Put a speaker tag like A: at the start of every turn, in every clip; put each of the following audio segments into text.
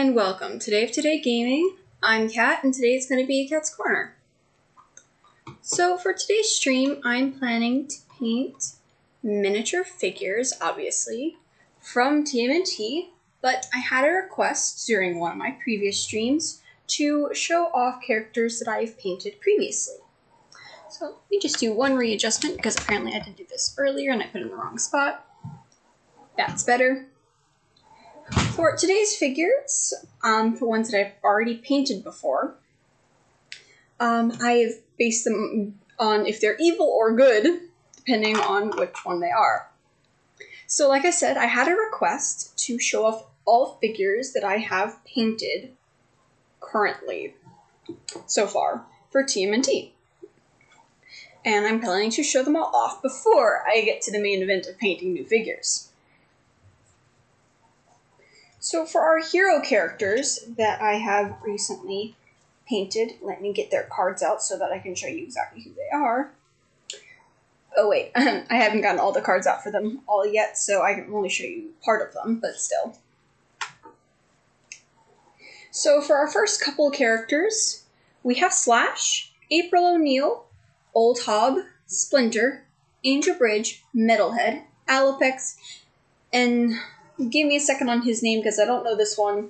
A: and welcome to Day of Today Gaming. I'm Kat, and today is going to be Kat's Corner. So for today's stream, I'm planning to paint miniature figures, obviously, from TMNT, but I had a request during one of my previous streams to show off characters that I've painted previously. So let me just do one readjustment, because apparently I didn't do this earlier and I put it in the wrong spot. That's better. For today's figures, for ones that I've already painted before, I have based them on if they're evil or good, depending on which one they are. So like I said, I had a request to show off all figures that I have painted currently, so far, for TMNT. And I'm planning to show them all off before I get to the main event of painting new figures. So for our hero characters that I have recently painted, let me get their cards out so that I can show you exactly who they are. Oh wait, I haven't gotten all the cards out for them all yet, so I can only show you part of them, but still. So for our first couple of characters, we have Slash, April O'Neil, Old Hob, Splinter, Angel Bridge, Metalhead, Alopex, and give me a second on his name because I don't know this one.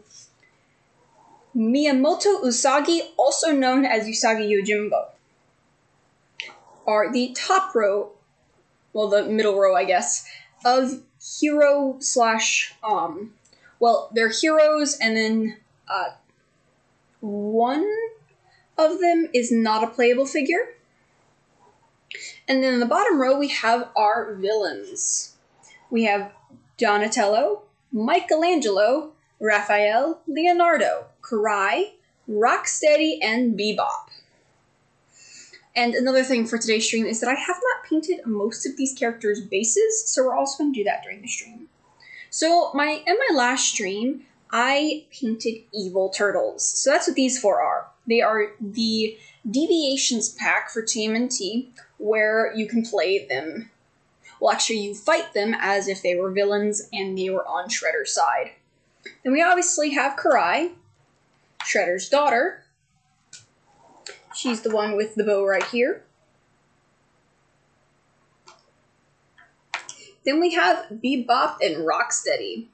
A: Miyamoto Usagi, also known as Usagi Yojimbo, are the top row, well, the middle row, I guess, of hero slash, well, they're heroes, and then one of them is not a playable figure. And then in the bottom row, we have our villains. We have Donatello, Michelangelo, Raphael, Leonardo, Karai, Rocksteady, and Bebop. And another thing for today's stream is that I have not painted most of these characters' bases, so we're also going to do that during the stream. So in my last stream, I painted evil turtles. So that's what these four are. They are the Deviations pack for TMNT, where you can play them. Well, actually, you fight them as if they were villains and they were on Shredder's side. Then we obviously have Karai, Shredder's daughter. She's the one with the bow right here. Then we have Bebop and Rocksteady.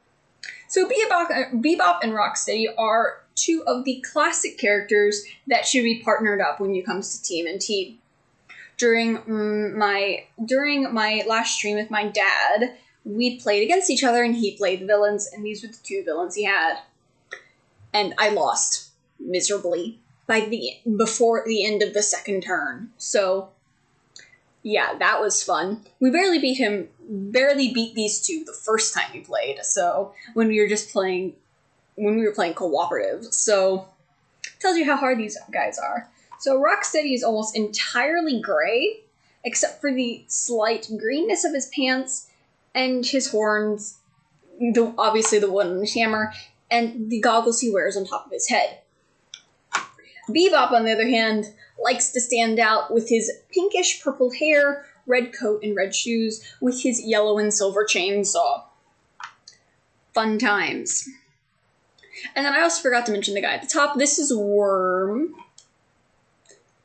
A: So Bebop and Rocksteady are two of the classic characters that should be partnered up when it comes to TMNT. During my last stream with my dad, we played against each other and he played the villains, and these were the two villains he had. And I lost miserably before the end of the second turn. So yeah, that was fun. We barely beat these two the first time we played, so when we were playing cooperative. So tells you how hard these guys are. So Rocksteady is almost entirely gray, except for the slight greenness of his pants and his horns, obviously the one on his hammer, and the goggles he wears on top of his head. Bebop, on the other hand, likes to stand out with his pinkish purple hair, red coat, and red shoes, with his yellow and silver chainsaw. Fun times. And then I also forgot to mention the guy at the top. This is Worm.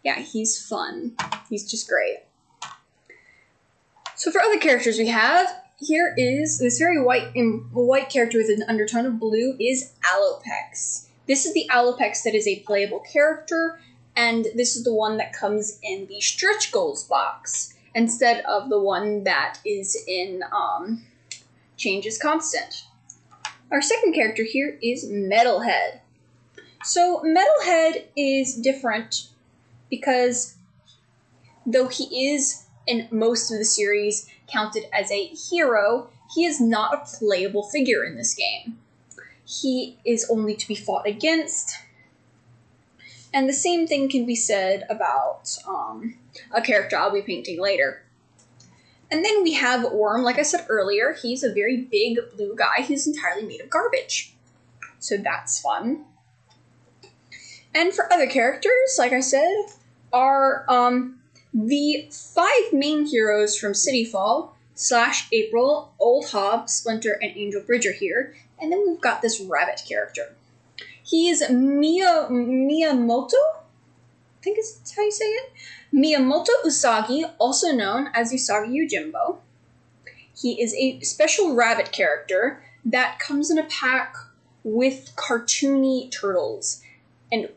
A: Yeah, he's fun. He's just great. So for other characters we have, here is this very white character with an undertone of blue is Alopex. This is the Alopex that is a playable character, and this is the one that comes in the stretch goals box, instead of the one that is in Changes Constant. Our second character here is Metalhead. So Metalhead is different because though he is, in most of the series, counted as a hero, he is not a playable figure in this game. He is only to be fought against. And the same thing can be said about a character I'll be painting later. And then we have Worm, like I said earlier. He's a very big blue guy who's entirely made of garbage. So that's fun. And for other characters, like I said, are the 5 main heroes from City Fall, Slash, April, Old Hob, Splinter, and Angel Bridge are here. And then we've got this rabbit character. He is Miyamoto? I think is how you say it. Miyamoto Usagi, also known as Usagi Yojimbo. He is a special rabbit character that comes in a pack with cartoony turtles. And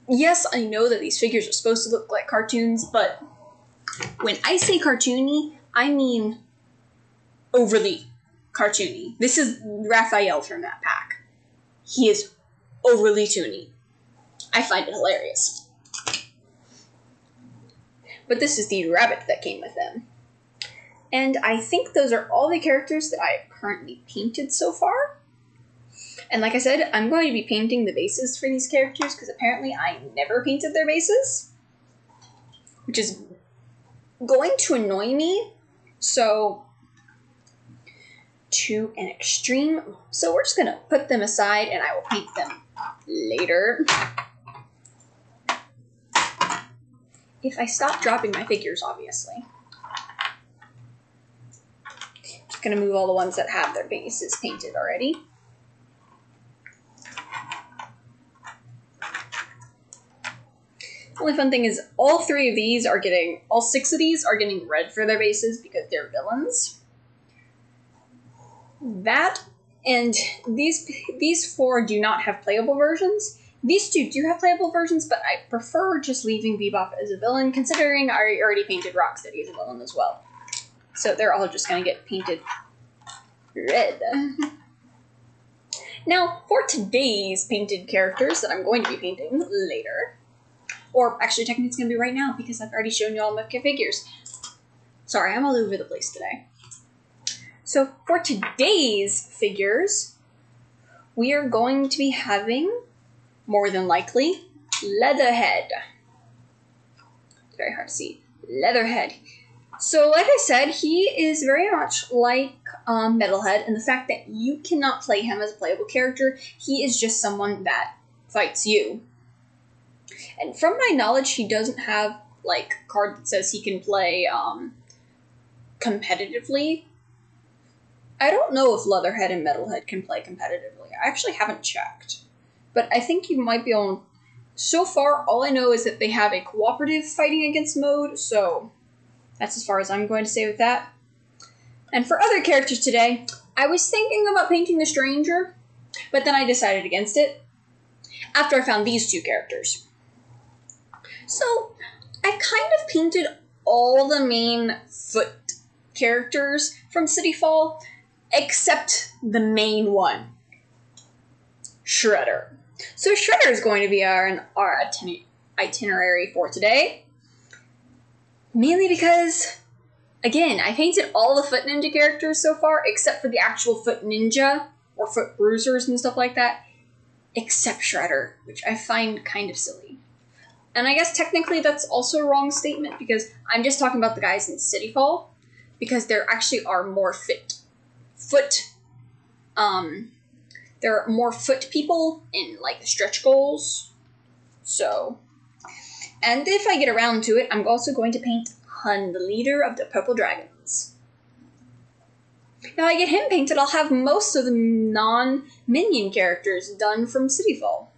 A: yes, I know that these figures are supposed to look like cartoons, but when I say cartoony, I mean overly cartoony. This is Raphael from that pack. He is overly toony. I find it hilarious. But this is the rabbit that came with him. And I think those are all the characters that I have currently painted so far. And like I said, I'm going to be painting the bases for these characters because apparently I never painted their bases, which is going to annoy me. So, to an extreme. So we're just going to put them aside and I will paint them later. If I stop dropping my figures, obviously. Just going to move all the ones that have their bases painted already. The only fun thing is all 6 of these are getting red for their bases because they're villains. That and these 4 do not have playable versions. These 2 do have playable versions, but I prefer just leaving Bebop as a villain, considering I already painted Rocksteady as a villain as well. So they're all just going to get painted red. Now, for today's painted characters that I'm going to be painting later, or actually technically it's going to be right now because I've already shown you all my figures. Sorry, I'm all over the place today. So for today's figures, we are going to be having, more than likely, Leatherhead. It's very hard to see. Leatherhead. So like I said, he is very much like Metalhead in the fact that you cannot play him as a playable character. He is just someone that fights you. And from my knowledge, he doesn't have like a card that says he can play competitively. I don't know if Leatherhead and Metalhead can play competitively. I actually haven't checked. But I think you might be able. So far, all I know is that they have a cooperative fighting against mode, so that's as far as I'm going to say with that. And for other characters today, I was thinking about painting the Stranger, but then I decided against it after I found these 2 characters. So, I kind of painted all the main foot characters from City Fall, except the main one, Shredder. So Shredder is going to be our itinerary for today. Mainly because, again, I painted all the Foot Ninja characters so far, except for the actual Foot Ninja, or Foot Bruisers and stuff like that, except Shredder, which I find kind of silly. And I guess technically that's also a wrong statement, because I'm just talking about the guys in City Fall, because there actually are more there are more foot people in, like, the stretch goals. So, and if I get around to it, I'm also going to paint Hun, the leader of the Purple Dragons. Now I get him painted, I'll have most of the non-minion characters done from City Fall.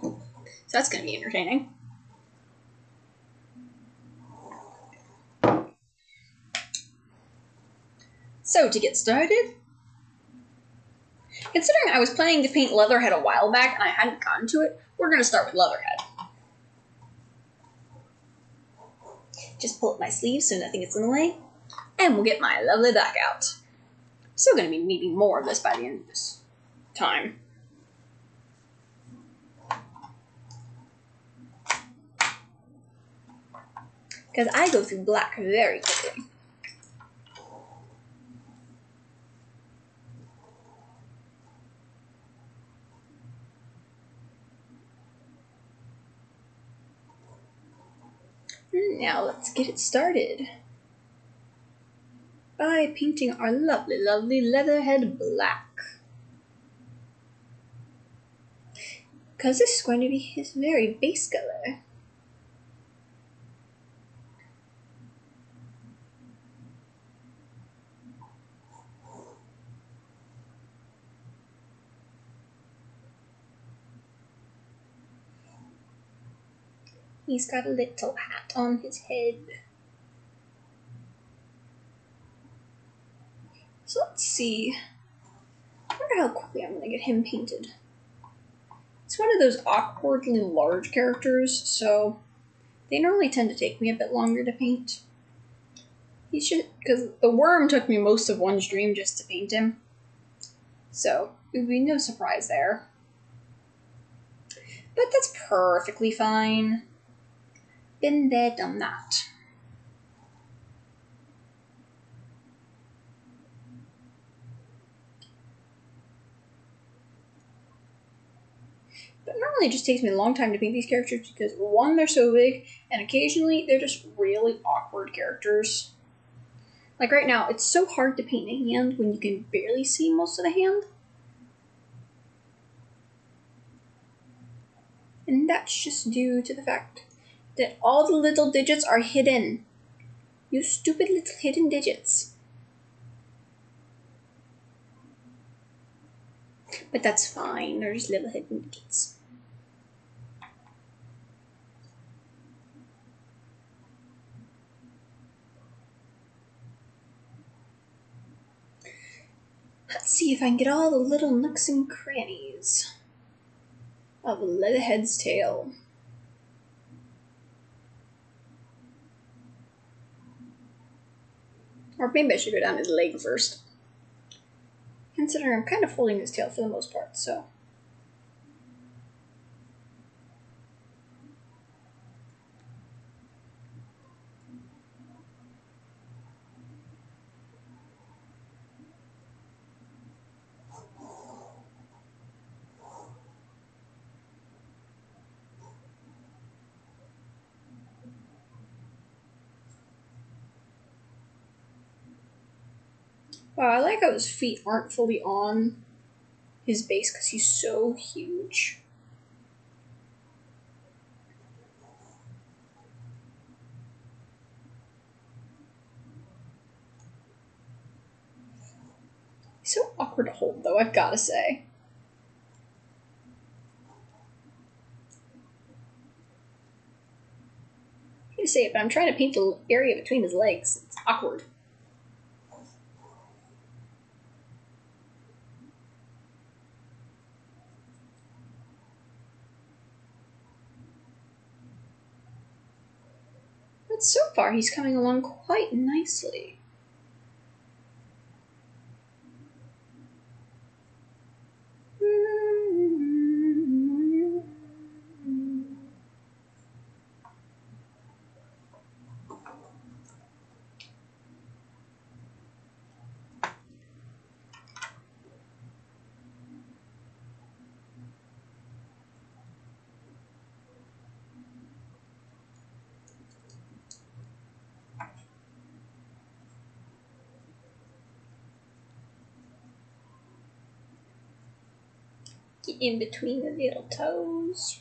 A: So that's going to be entertaining. So, to get started, considering I was planning to paint Leatherhead a while back and I hadn't gotten to it, we're going to start with Leatherhead. Just pull up my sleeves so nothing gets in the way, and we'll get my lovely back out. Still going to be needing more of this by the end of this time. Because I go through black very quickly. Now let's get it started by painting our lovely, lovely Leatherhead black. Because this is going to be his very base color. He's got a little hat on his head. So let's see. I wonder how quickly I'm gonna get him painted. It's one of those awkwardly large characters, so they normally tend to take me a bit longer to paint. He should, because the worm took me most of one stream just to paint him. So it would be no surprise there. But that's perfectly fine. Been there, done that. But normally it just takes me a long time to paint these characters because, one, they're so big, and occasionally they're just really awkward characters. Like right now, it's so hard to paint a hand when you can barely see most of the hand. And that's just due to the fact that all the little digits are hidden. You stupid little hidden digits. But that's fine, they're just little hidden digits. Let's see if I can get all the little nooks and crannies of Leatherhead's tail. Or maybe I should go down his leg first. Considering I'm kind of holding his tail for the most part, so. Wow, I like how his feet aren't fully on his base because he's so huge. He's so awkward to hold, though, I've gotta say. I hate to say it, but I'm trying to paint the area between his legs. It's awkward. But so far, he's coming along quite nicely. Get in between the little toes.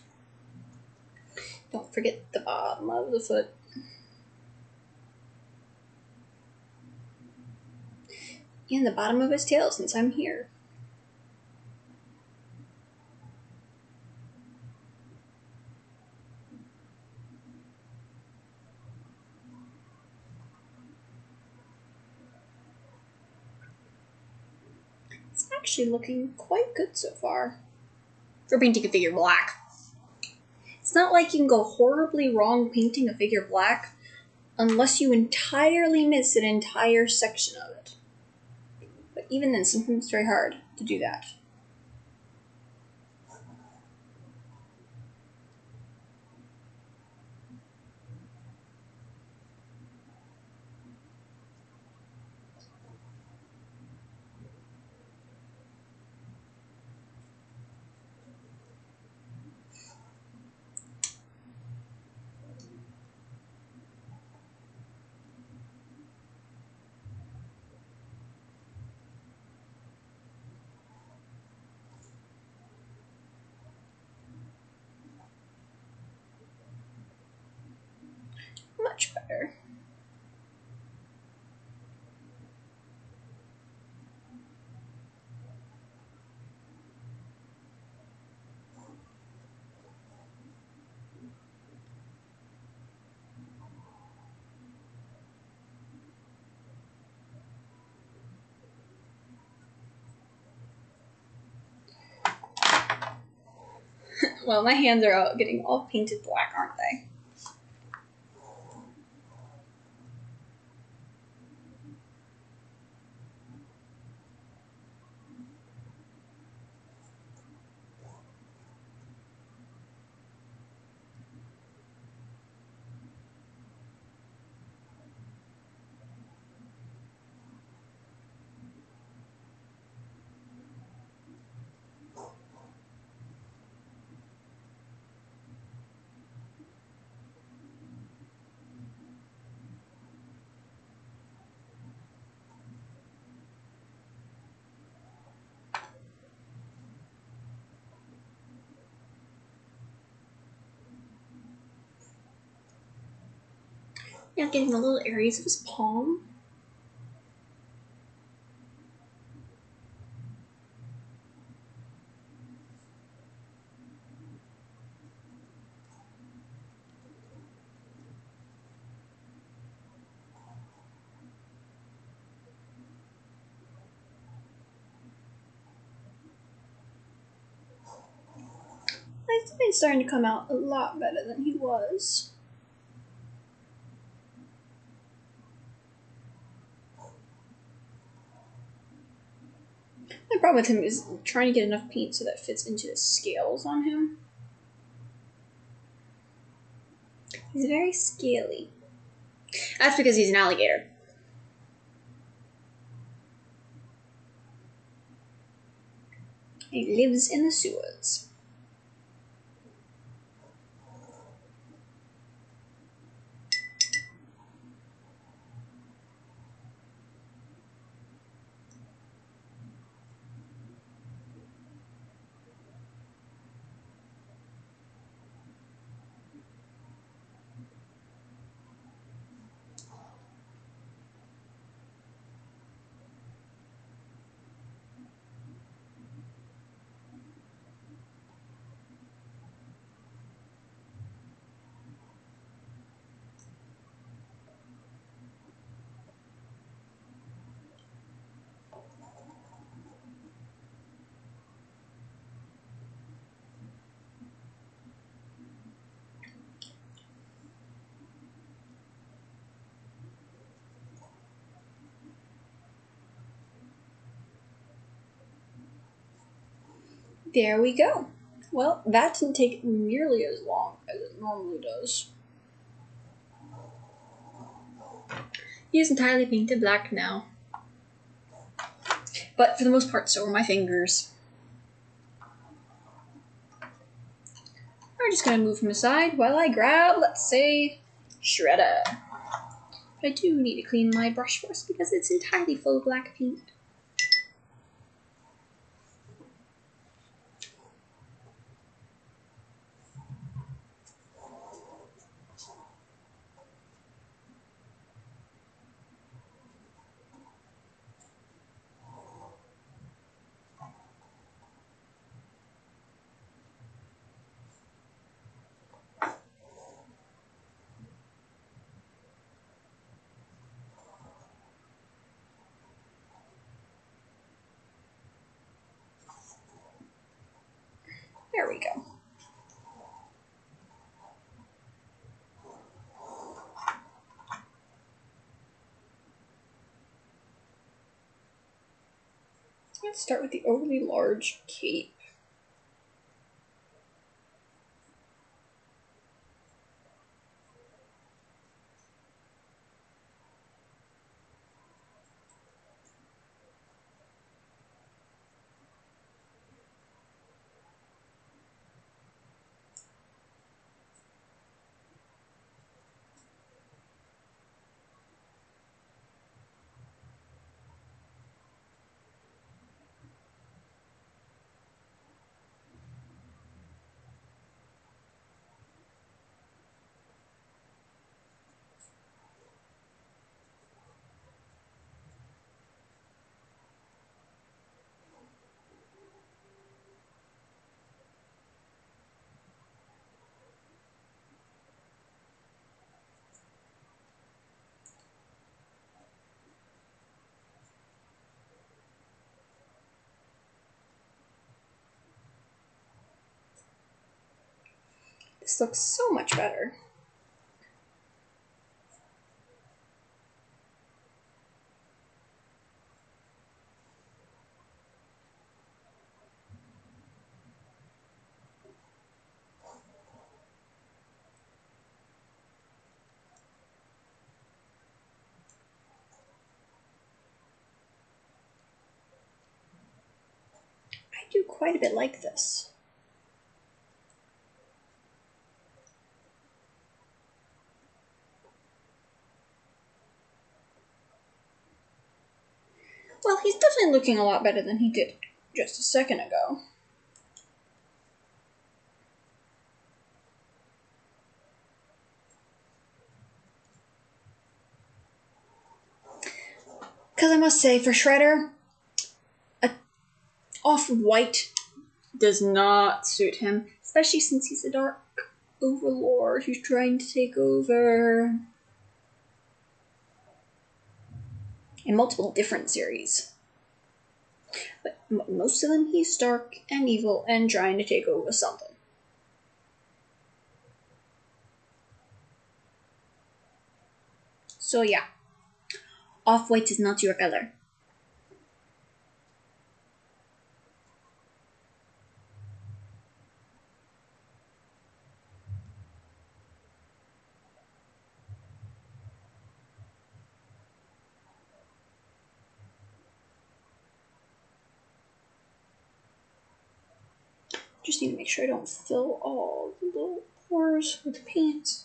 A: Don't forget the bottom of the foot. And the bottom of his tail, since I'm here. It's actually looking quite good so far. For painting a figure black. It's not like you can go horribly wrong painting a figure black unless you entirely miss an entire section of it. But even then, sometimes it's very hard to do that. Much better. Well, my hands are getting all painted black, aren't they? Yeah, getting the little areas of his palm. I think he's starting to come out a lot better than he was. The problem with him is trying to get enough paint so that fits into the scales on him. He's very scaly. That's because he's an alligator. He lives in the sewers. There we go. Well, that didn't take nearly as long as it normally does. He is entirely painted black now. But for the most part, so are my fingers. We're just going to move him aside while I grab, let's say, Shredder. But I do need to clean my brush first because it's entirely full of black paint. There we go. Let's start with the overly large cape. This looks so much better. I do quite a bit like this. Well, he's definitely looking a lot better than he did just a second ago. Because I must say, for Shredder, off-white does not suit him, especially since he's a dark overlord who's trying to take over in multiple different series. But most of them, he's dark and evil and trying to take over something. So yeah, off-white is not your color. Just need to make sure I don't fill all the little pores with paint.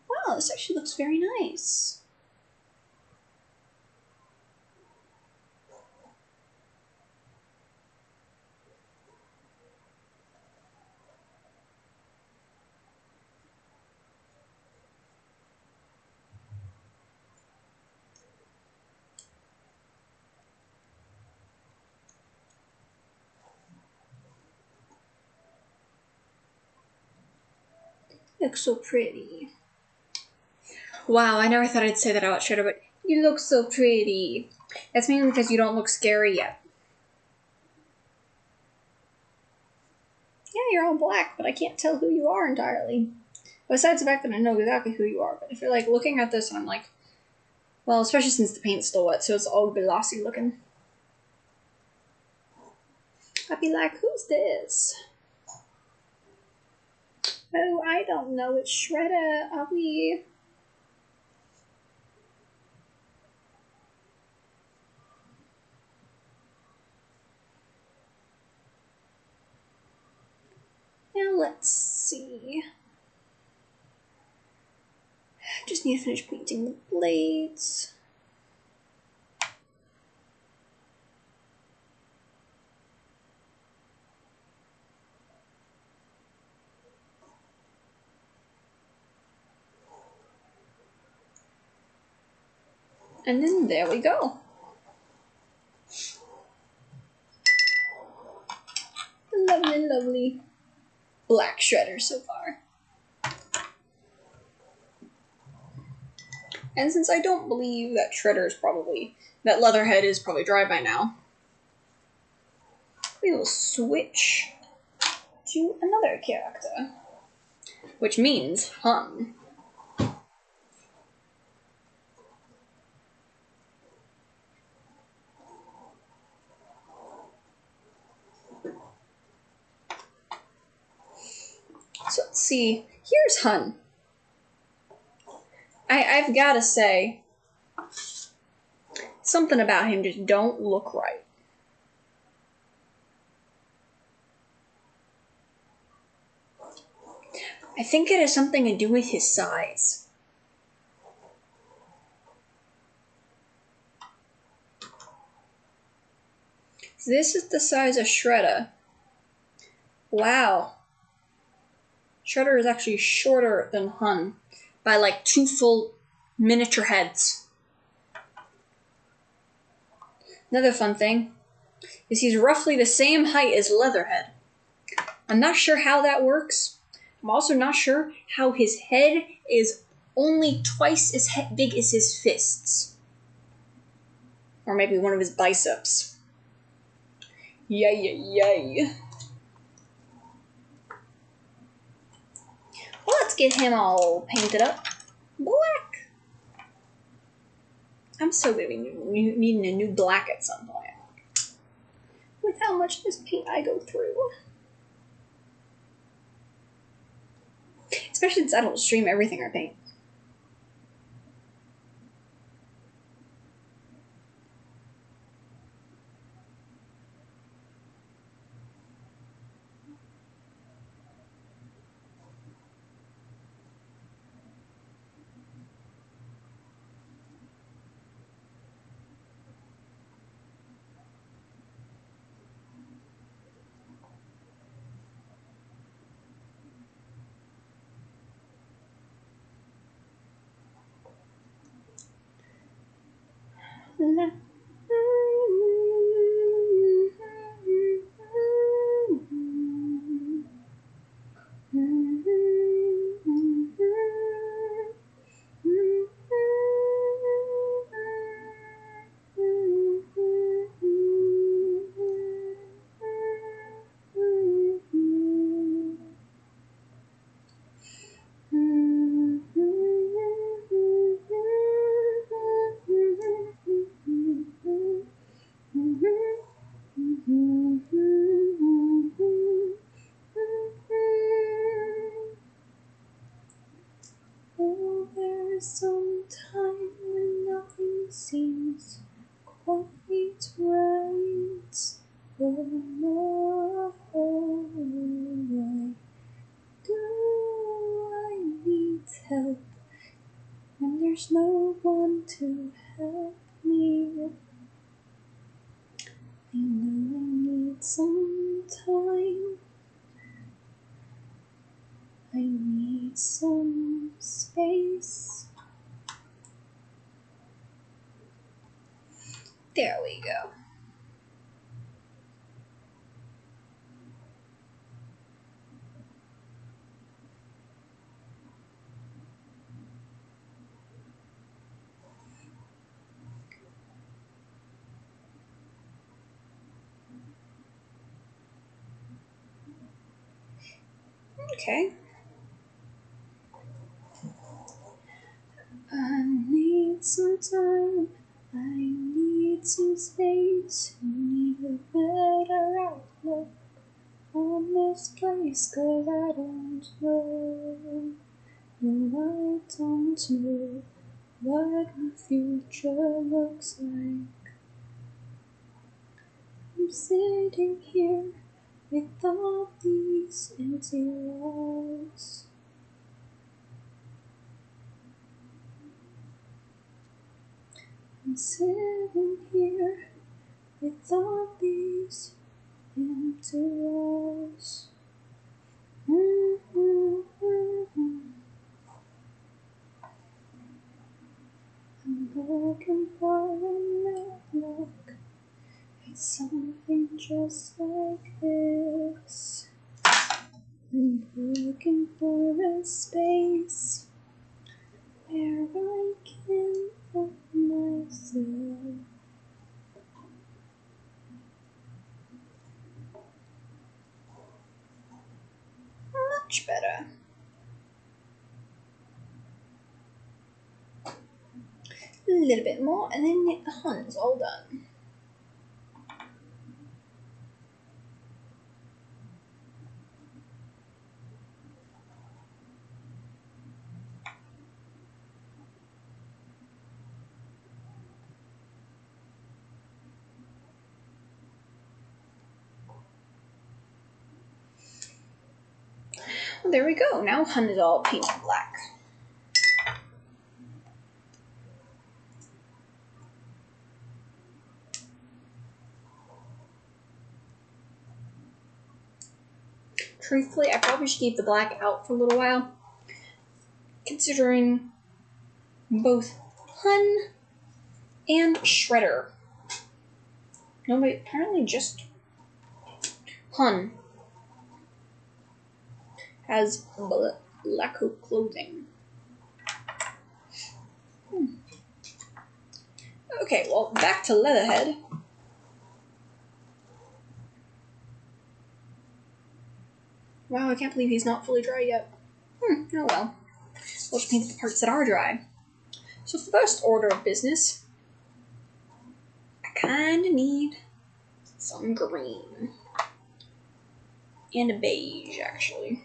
A: Wow, this actually looks very nice. Looks so pretty. Wow, I never thought I'd say that about Shredder, but you look so pretty. That's mainly because you don't look scary yet. Yeah, you're all black, but I can't tell who you are entirely. Besides the fact that I know exactly who you are, but if you're like looking at this and I'm like, well, especially since the paint's still wet, so it's all glossy looking. I'd be like, who's this? Oh, I don't know, it's Shredder. Are we... Now let's see. Just need to finish painting the blades. And then there we go. Lovely, lovely black Shredder so far. And since I don't believe that that Leatherhead is probably dry by now, we will switch to another character, which means Hun. So let's see. Here's Hun. I've got to say, something about him just don't look right. I think it has something to do with his size. So this is the size of Shredder. Wow. Shredder is actually shorter than Hun by like 2 full miniature heads. Another fun thing, is he's roughly the same height as Leatherhead. I'm not sure how that works. I'm also not sure how his head is only twice as big as his fists. Or maybe one of his biceps. Yay. Well, let's get him all painted up. Black! I'm so gonna be needing a new black at some point. With how much this paint I go through. Especially since I don't stream everything I paint. Oh, there's some time when nothing seems quite right. Oh, no, why do I need help when there's no one to help me? I know I need some time. I need some space. There we go. Okay. I need some time. I need some space. I need a better outlook on this place, 'cause I don't know. No, I don't know what my future looks like. I'm sitting here with all these empty walls. I'm sitting here with all these empty walls. I'm looking for an outlook. It's something just like this. I'm looking for a space where I can put myself. Much better. A little bit more, and then the hunt's all done. Well, there we go. Now hunt is all painted black. Truthfully, I probably should keep the black out for a little while, considering both Hun and Shredder No, but apparently just Hun has black clothing. Okay, well, back to Leatherhead. Wow, I can't believe he's not fully dry yet. Oh well. We'll just paint the parts that are dry. So first order of business, I kinda need some green. And a beige, actually.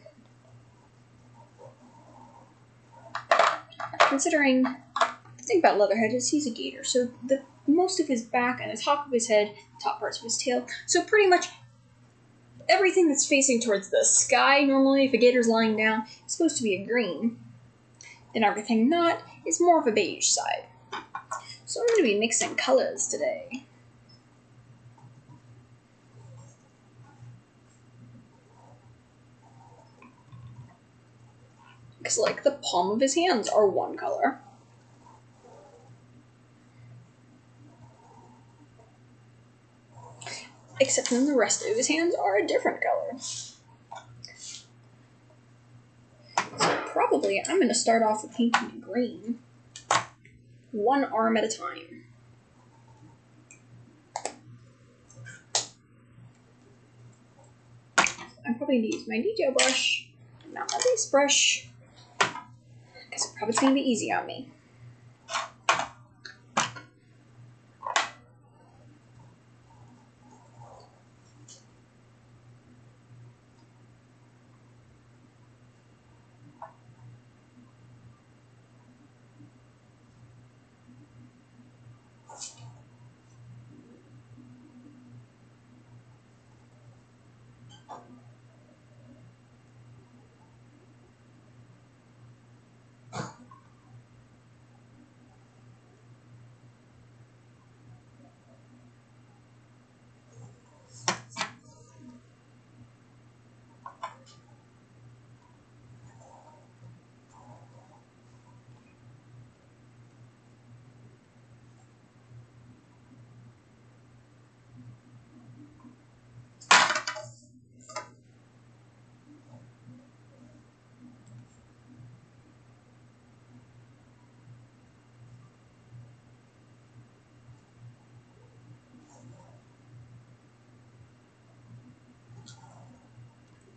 A: Considering, the thing about Leatherhead is he's a gator, so the most of his back and the top of his head, top parts of his tail, so pretty much everything that's facing towards the sky, normally, if a gator's lying down, is supposed to be a green. Then everything not is more of a beige side. So I'm going to be mixing colors today. Because, like, the palm of his hands are one color. Except then the rest of his hands are a different color. So probably I'm going to start off with painting green. One arm at a time. I'm probably going to use my detail brush, not my base brush, because it's probably going to be easy on me.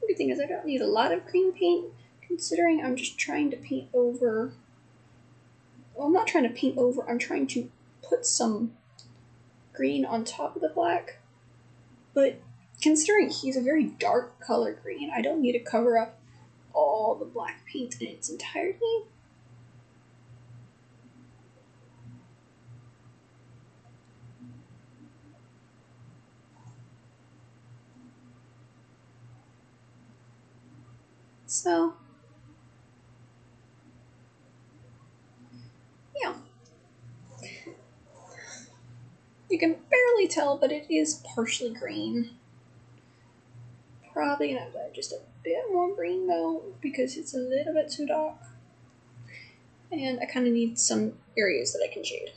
A: The good thing is I don't need a lot of green paint, considering I'm just trying to paint over... Well, I'm not trying to paint over, I'm trying to put some green on top of the black. But considering he's a very dark color green, I don't need to cover up all the black paint in its entirety. So, yeah. You can barely tell, but it is partially green. Probably gonna have to add just a bit more green though, because it's a little bit too dark. And I kind of need some areas that I can shade.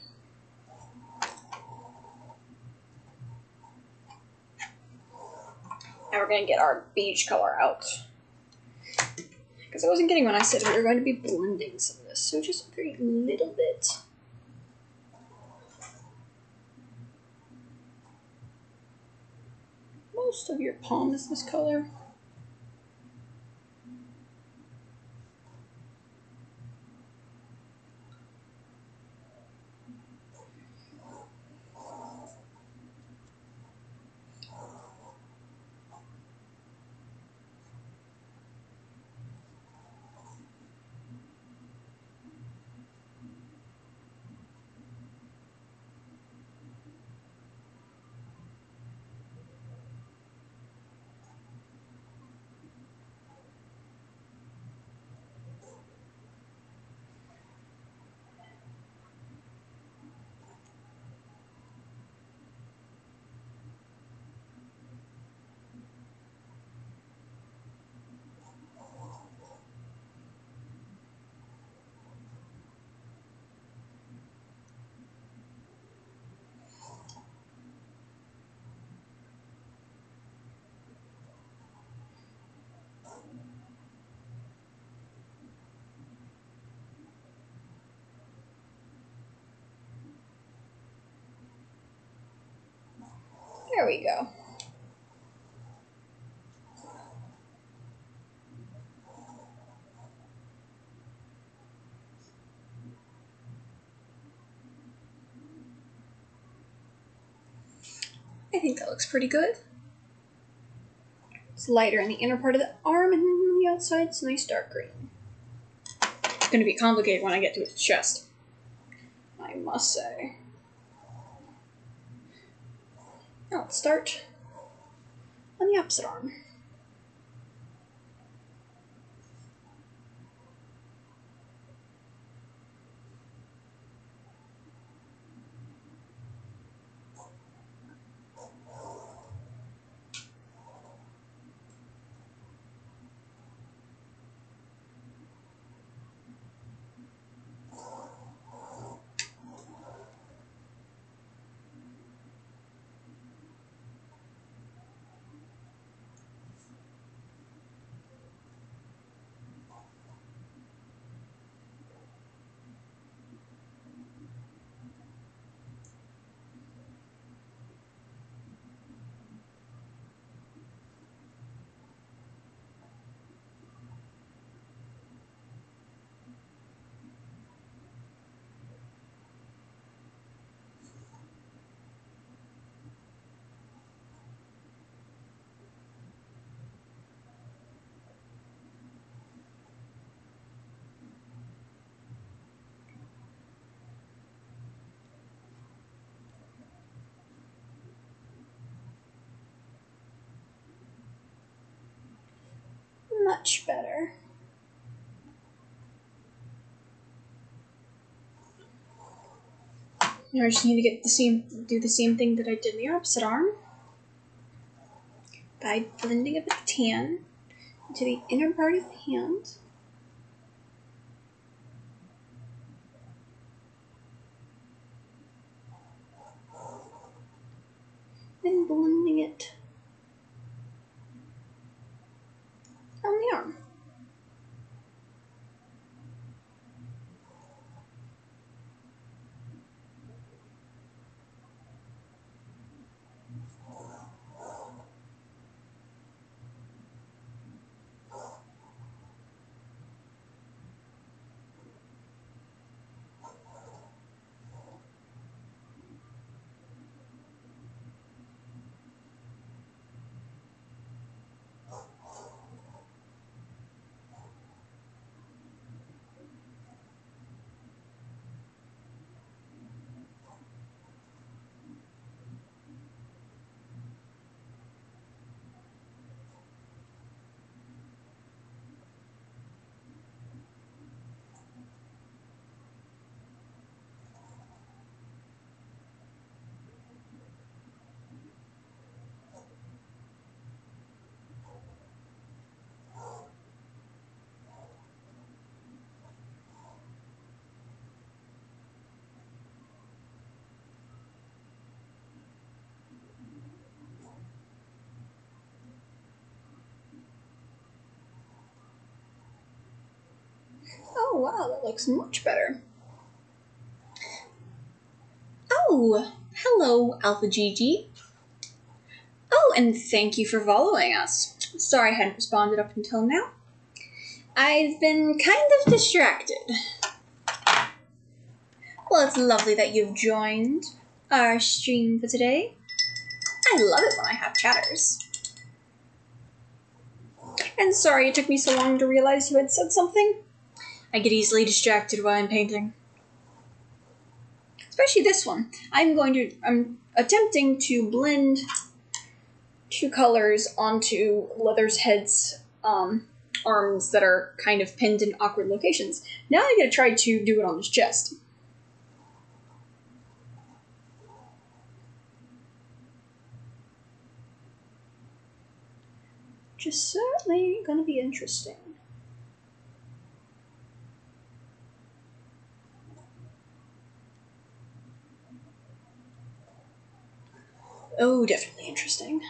A: Now we're gonna get our beige color out. Because I wasn't kidding when I said we were going to be blending some of this, so just a very little bit. Most of your palm is this color. There we go. I think that looks pretty good. It's lighter in the inner part of the arm, and on the outside it's nice dark green. It's going to be complicated when I get to its chest, I must say. Now let's start on the opposite arm. Much better. Now I just need to do the same thing that I did in the opposite arm by blending a bit of tan into the inner part of the hand. And blending it on the arm. Oh wow, that looks much better. Oh, hello, Alpha GG. Oh, and thank you for following us. Sorry I hadn't responded up until now. I've been kind of distracted. Well, it's lovely that you've joined our stream for today. I love it when I have chatters. And sorry it took me so long to realize you had said something. I get easily distracted while I'm painting. Especially this one. I'm attempting to blend two colors onto Leatherhead's arms that are kind of pinned in awkward locations. Now I'm going to try to do it on his chest. Which is certainly going to be interesting. Oh, definitely interesting.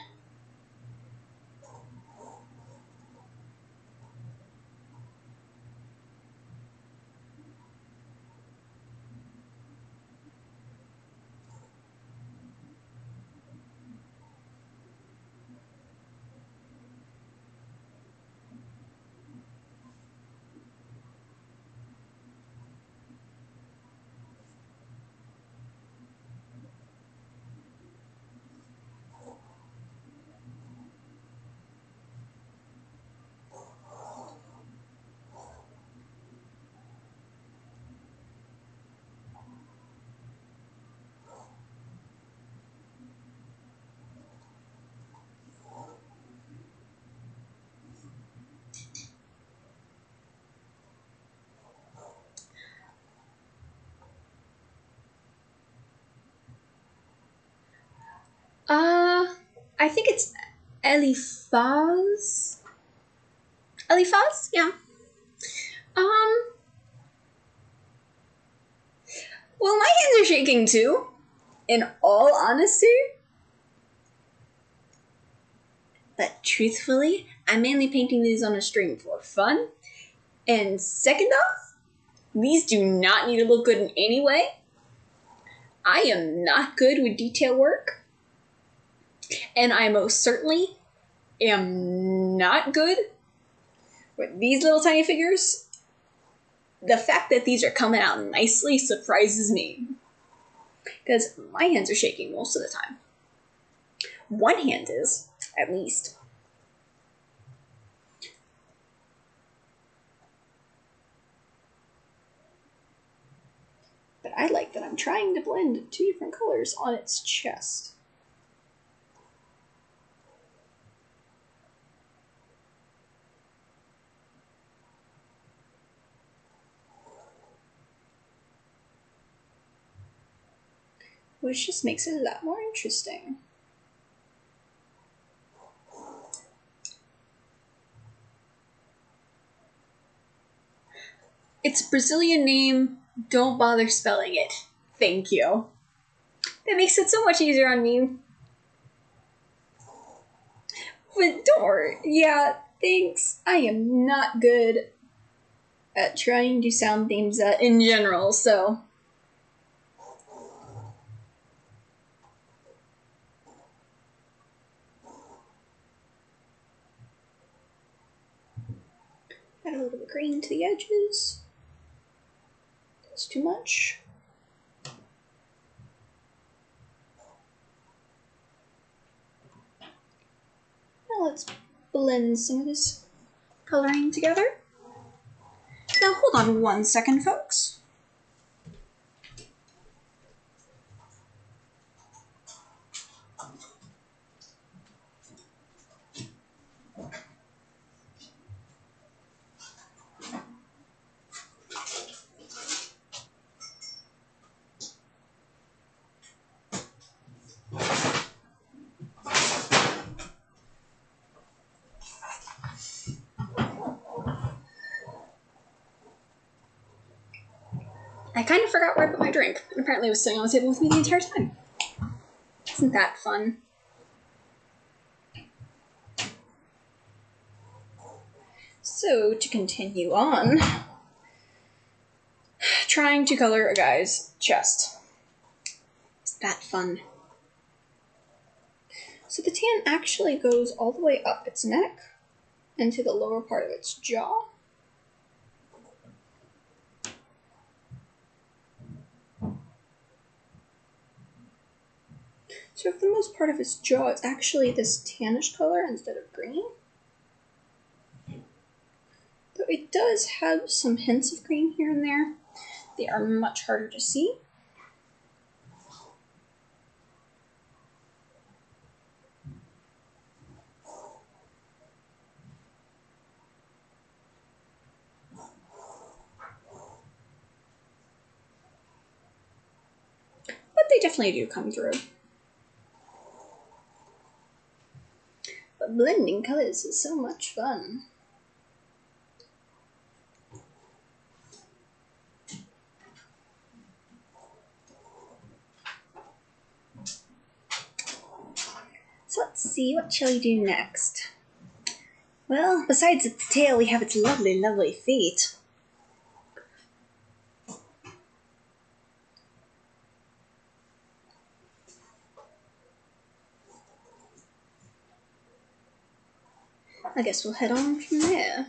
A: I think it's Eliphaz. Eliphaz? Yeah. Well, my hands are shaking too, in all honesty. But truthfully, I'm mainly painting these on a string for fun. And second off, these do not need to look good in any way. I am not good with detail work. And I most certainly am not good with these little tiny figures. The fact that these are coming out nicely surprises me. Because my hands are shaking most of the time. One hand is, at least. But I like that I'm trying to blend two different colors on its chest. Which just makes it a lot more interesting. Its Brazilian name, don't bother spelling it. Thank you. That makes it so much easier on me. But don't worry. Yeah, thanks. I am not good at trying to sound names in general, so... Add a little bit of green to the edges. That's too much. Now let's blend some of this coloring together. Now hold on 1 second, folks. I kind of forgot where I put my drink, and apparently it was sitting on the table with me the entire time. Isn't that fun? So, to continue on, trying to color a guy's chest. Is that fun? So the tan actually goes all the way up its neck and to the lower part of its jaw. So for the most part of its jaw, it's actually this tannish color instead of green. Though it does have some hints of green here and there. They are much harder to see. But they definitely do come through. But blending colors is so much fun. So let's see, what shall we do next? Well, besides its tail, we have its lovely, lovely feet. I guess we'll head on from there.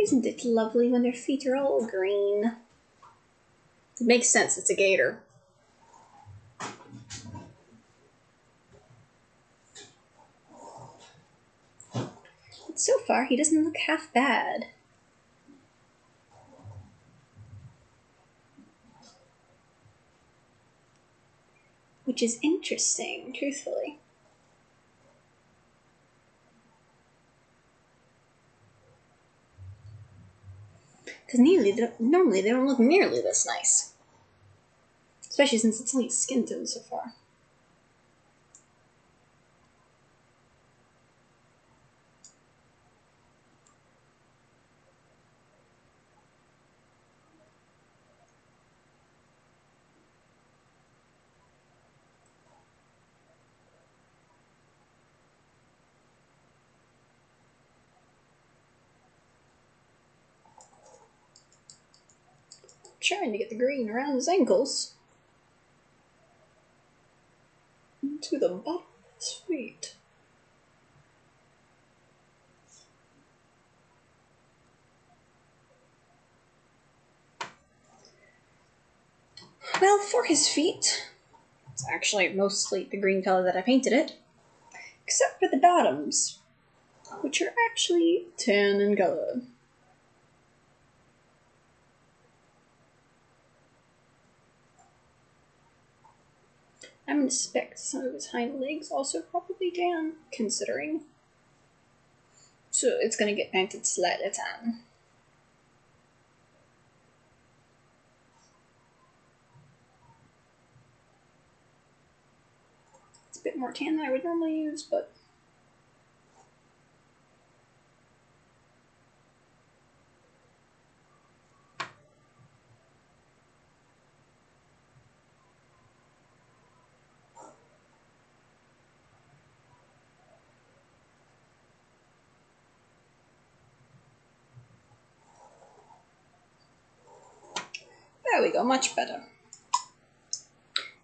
A: Isn't it lovely when their feet are all green? It makes sense, it's a gator. But so far, he doesn't look half bad. Which is interesting, truthfully. Because normally they don't look nearly this nice. Especially since it's only skin tone so far. Trying to get the green around his ankles. To the bottom of his feet. Well, for his feet, it's actually mostly the green color that I painted it, except for the bottoms, which are actually tan in color. I'm going to suspect some of his hind legs also probably tan, considering. So it's going to get painted slightly tan. It's a bit more tan than I would normally use, but there we go, much better.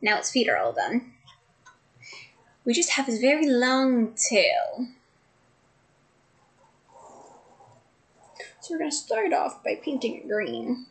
A: Now its feet are all done. We just have his very long tail. So we're going to start off by painting it green.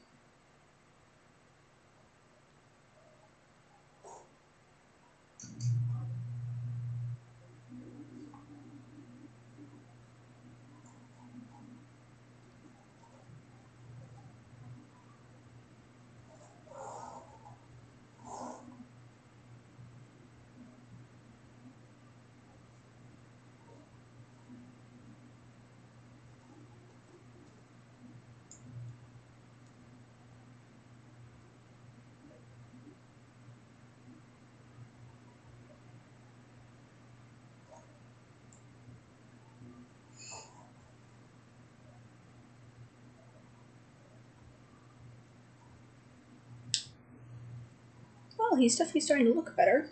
A: Well, he's definitely starting to look better.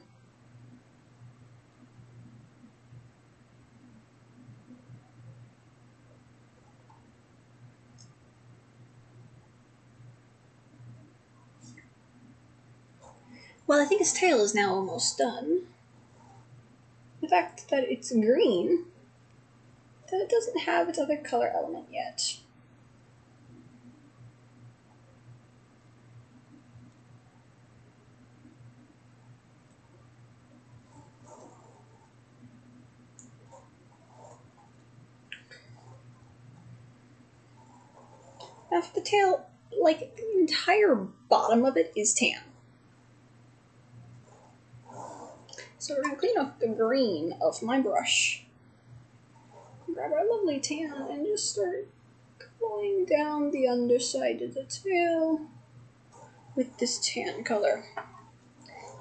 A: Well, I think his tail is now almost done. The fact that it's green, that it doesn't have its other color element yet. Now for the tail, like, the entire bottom of it is tan. So we're going to clean off the green of my brush. Grab our lovely tan and just start going down the underside of the tail with this tan color.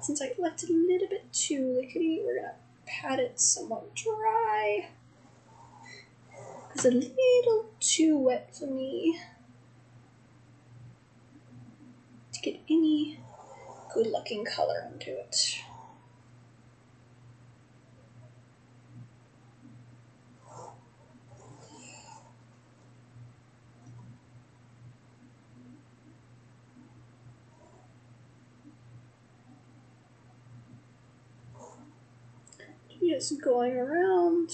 A: Since I left it a little bit too liquidy, we're going to pat it somewhat dry. It's a little too wet for me to get any good looking color into it. Just going around.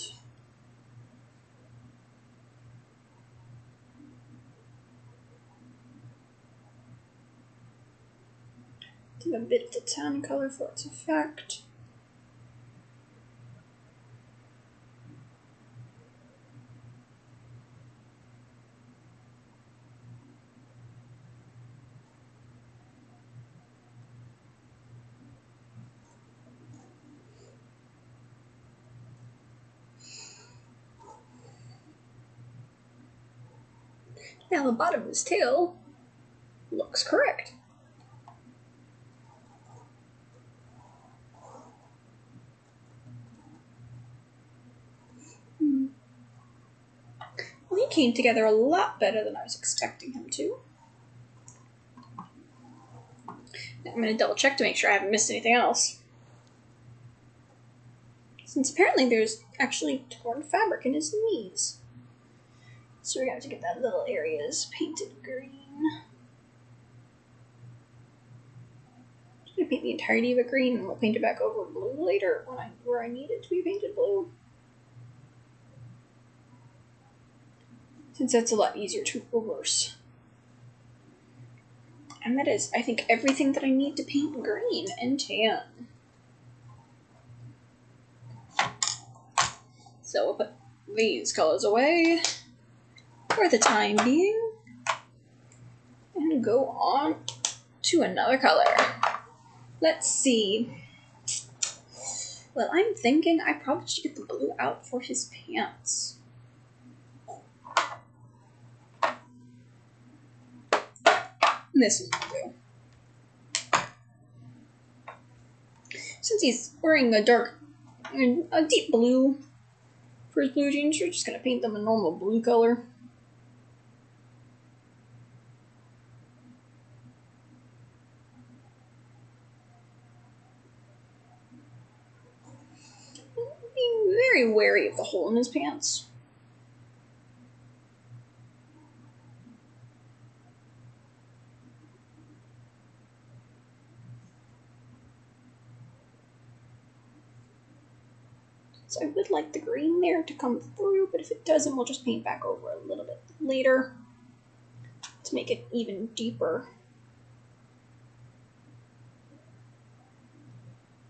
A: Take a bit of the tan color for its effect. Now the bottom of his tail looks correct. Well, he came together a lot better than I was expecting him to. Now I'm going to double check to make sure I haven't missed anything else. Since apparently there's actually torn fabric in his knees. So we're going to have to get that little areas painted green. I'm going to paint the entirety of it green and we'll paint it back over blue later where I need it to be painted blue. Since that's a lot easier to reverse. And that is, I think, everything that I need to paint green and tan. So we'll put these colors away for the time being. And go on to another color. Let's see. Well, I'm thinking I probably should get the blue out for his pants. This is blue. Since he's wearing a deep blue for his blue jeans, we're just going to paint them a normal blue color. Being very wary of the hole in his pants. So I would like the green there to come through, but if it doesn't, we'll just paint back over a little bit later to make it even deeper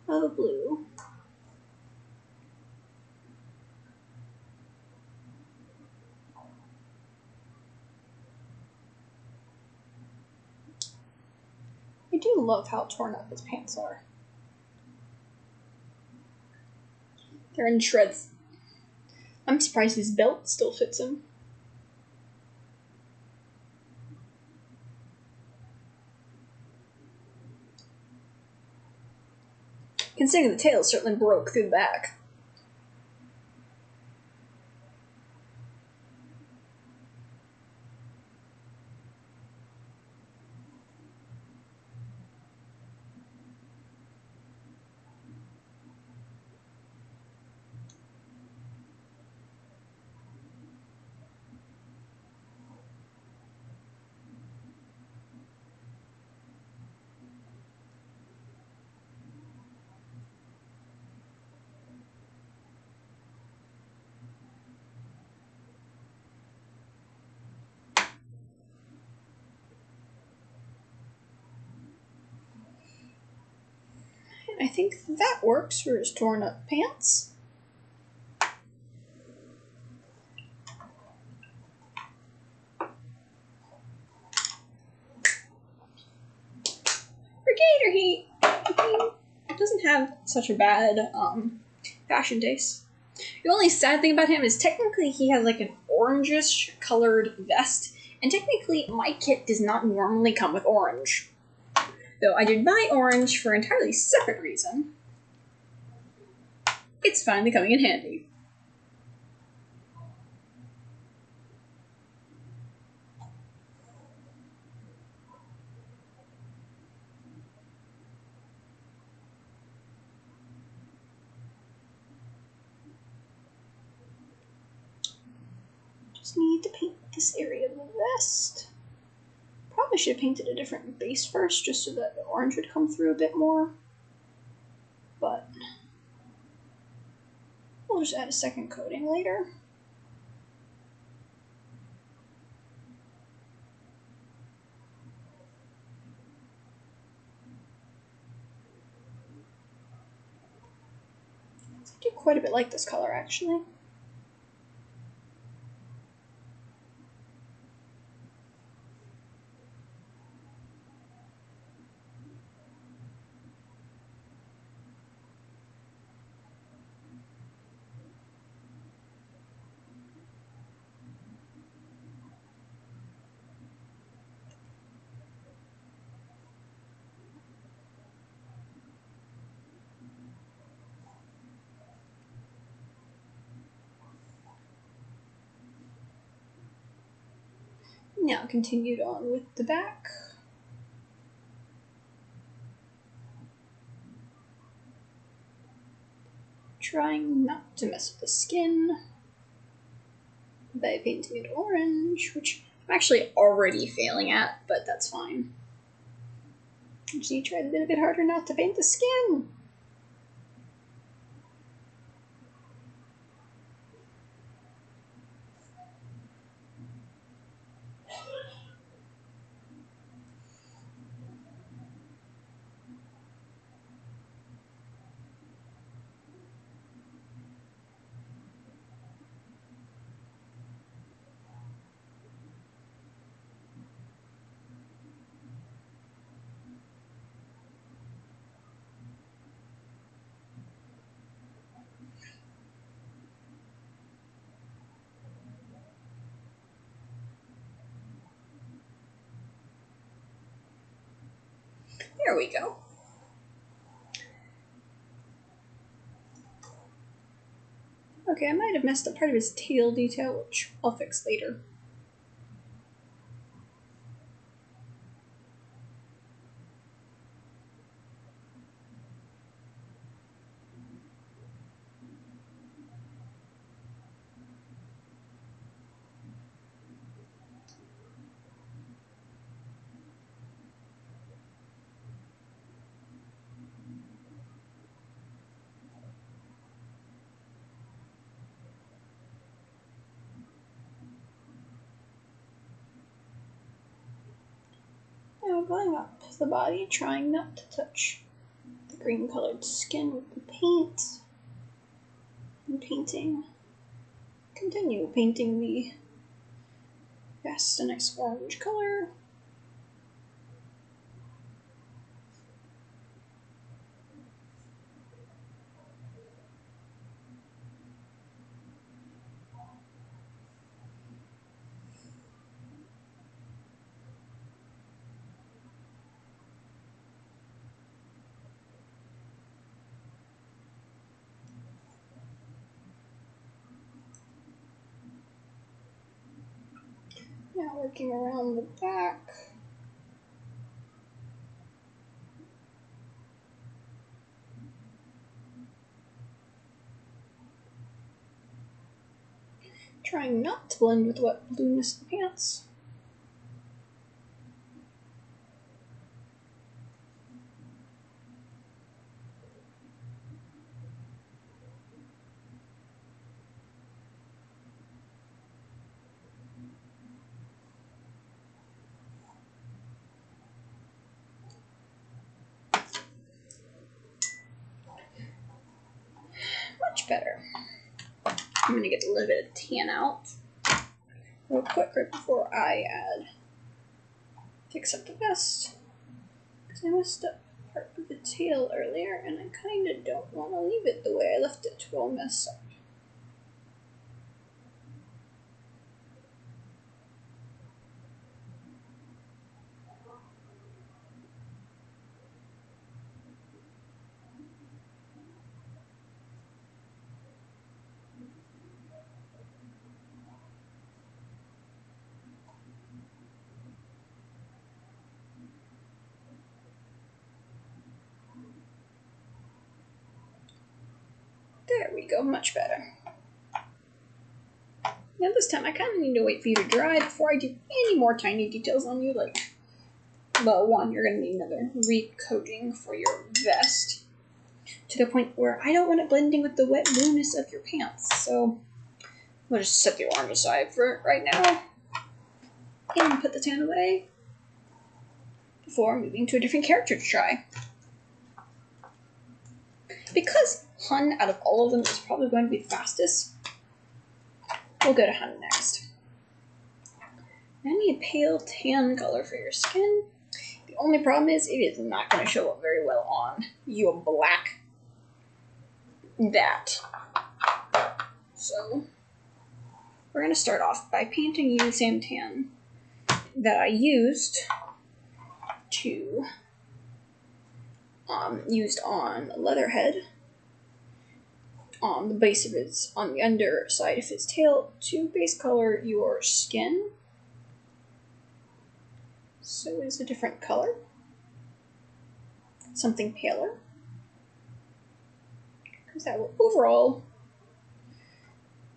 A: of a blue. I do love how torn up his pants are. They're in shreds. I'm surprised his belt still fits him. Considering the tail certainly broke through the back. I think that works for his torn up pants. Brigader, he doesn't have such a bad fashion taste. The only sad thing about him is technically he has like an orangish colored vest, and technically my kit does not normally come with orange. Though I did buy orange for an entirely separate reason. It's finally coming in handy. Just need to paint this area of the vest. Probably should have painted a different base first, just so that the orange would come through a bit more. But we'll just add a second coating later. I do quite a bit like this color, actually. Now continued on with the back. Trying not to mess with the skin by painting it orange, which I'm actually already failing at, but that's fine. Just need to try a little bit harder not to paint the skin. There we go. Okay, I might have messed up part of his tail detail, which I'll fix later. Now going up the body, trying not to touch the green colored skin with the paint. And painting. Continue painting the vest a nice orange color. Now working around the back. Trying not to blend with the wet blueness of the pants. Much better. I'm going to get a little bit of tan out real quick right before I fix up the vest. Because I messed up part of the tail earlier and I kind of don't want to leave it the way I left it to go mess up. There we go, much better. Now this time I kind of need to wait for you to dry before I do any more tiny details on you, like, well, one, you're going to need another recoating for your vest, to the point where I don't want it blending with the wet blueness of your pants, so we'll just set the orange aside for right now, and put the tan away, before moving to a different character to try. Because Hun, out of all of them, is probably going to be the fastest, we'll go to Hun next. I need a pale tan color for your skin. The only problem is it is not going to show up very well on your black that. So we're going to start off by painting you the same tan that I used on Leatherhead on the base of on the underside of his tail to base color your skin. So it is a different color. Something paler. Because that will overall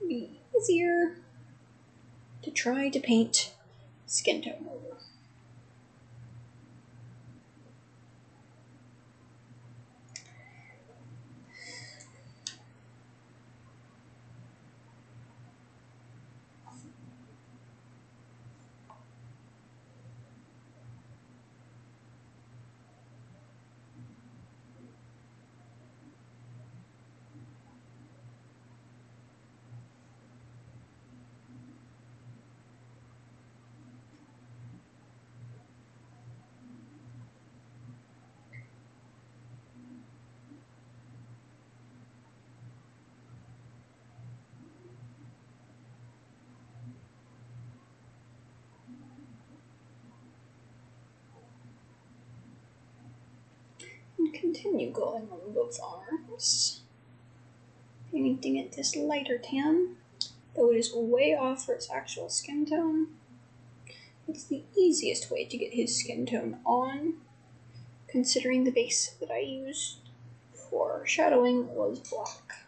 A: be easier to try to paint skin tone over. And continue going on both arms. Painting it this lighter tan, though it is way off for its actual skin tone. It's the easiest way to get his skin tone on, considering the base that I used for shadowing was black.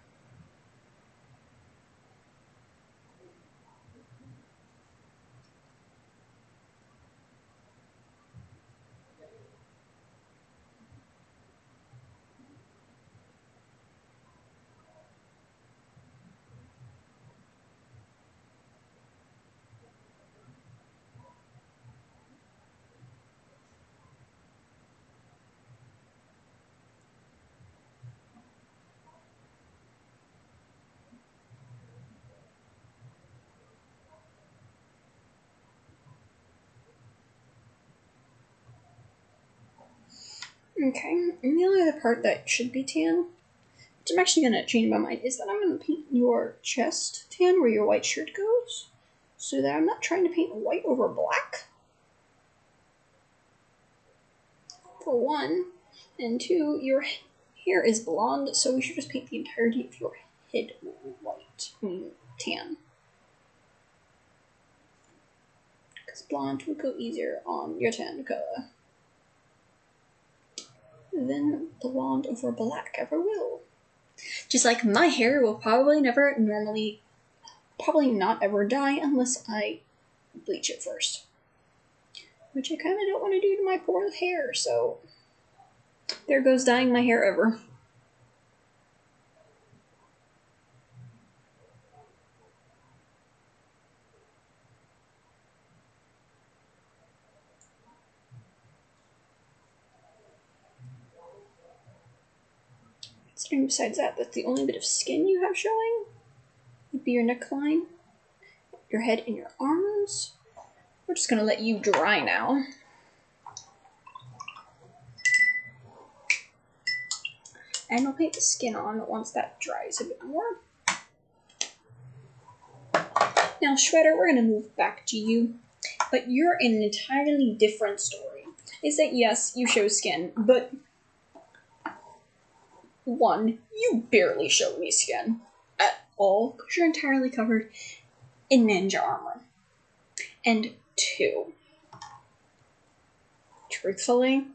A: Okay, and the only other part that should be tan, which I'm actually going to change my mind, is that I'm going to paint your chest tan where your white shirt goes, so that I'm not trying to paint white over black, for one, and two, your hair is blonde, so we should just paint the entirety of your head white, tan. Because blonde would go easier on your tan color than blonde over black ever will. Just like my hair will probably not ever dye unless I bleach it first. Which I kind of don't want to do to my poor hair, so there goes dyeing my hair ever. Considering besides that, that's the only bit of skin you have showing, would be your neckline, your head, and your arms. We're just gonna let you dry now. And we'll paint the skin on once that dries a bit more. Now, Shredder, we're gonna move back to you, but you're in an entirely different story. Is that yes, you show skin, but one, you barely show any skin at all, because you're entirely covered in ninja armor. And two, truthfully,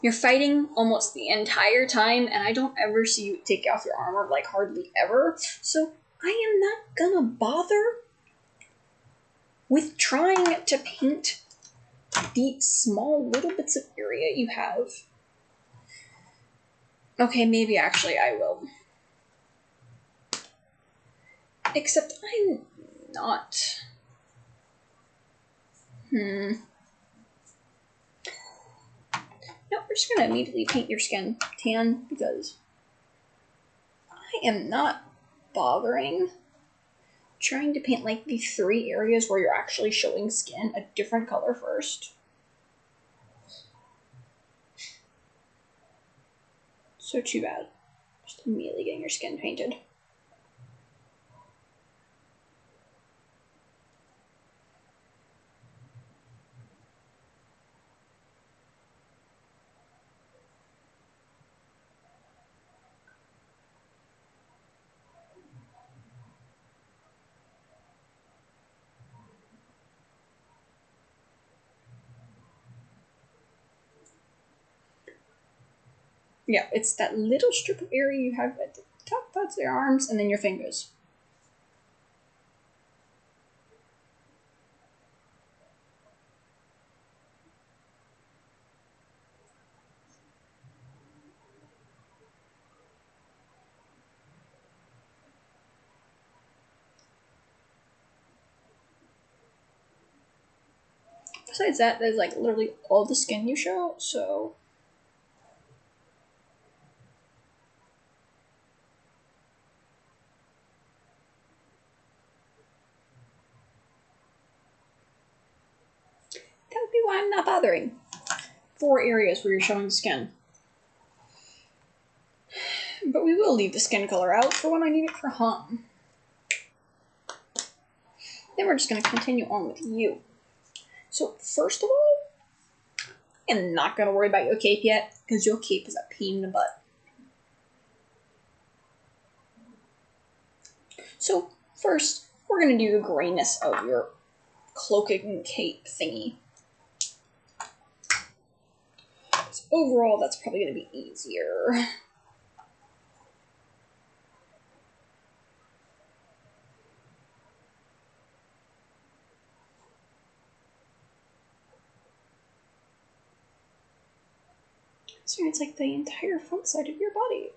A: you're fighting almost the entire time, and I don't ever see you take off your armor, like hardly ever, so I am not gonna bother with trying to paint the small little bits of area you have. Okay, maybe actually I will. Except I'm not. No, we're just gonna immediately paint your skin tan because I am not bothering trying to paint like the 3 areas where you're actually showing skin a different color first. So too bad. Just immediately getting your skin painted. Yeah, it's that little strip of area you have at the top, that's your arms, and then your fingers. Besides that, there's like literally all the skin you show, so... That would be why I'm not bothering. 4 areas where you're showing skin. But we will leave the skin color out for when I need it for hum. Then we're just going to continue on with you. So first of all, I'm not going to worry about your cape yet, because your cape is a pain in the butt. So first, we're going to do the grayness of your cloaking cape thingy. So overall, that's probably going to be easier. So it's like the entire front side of your body.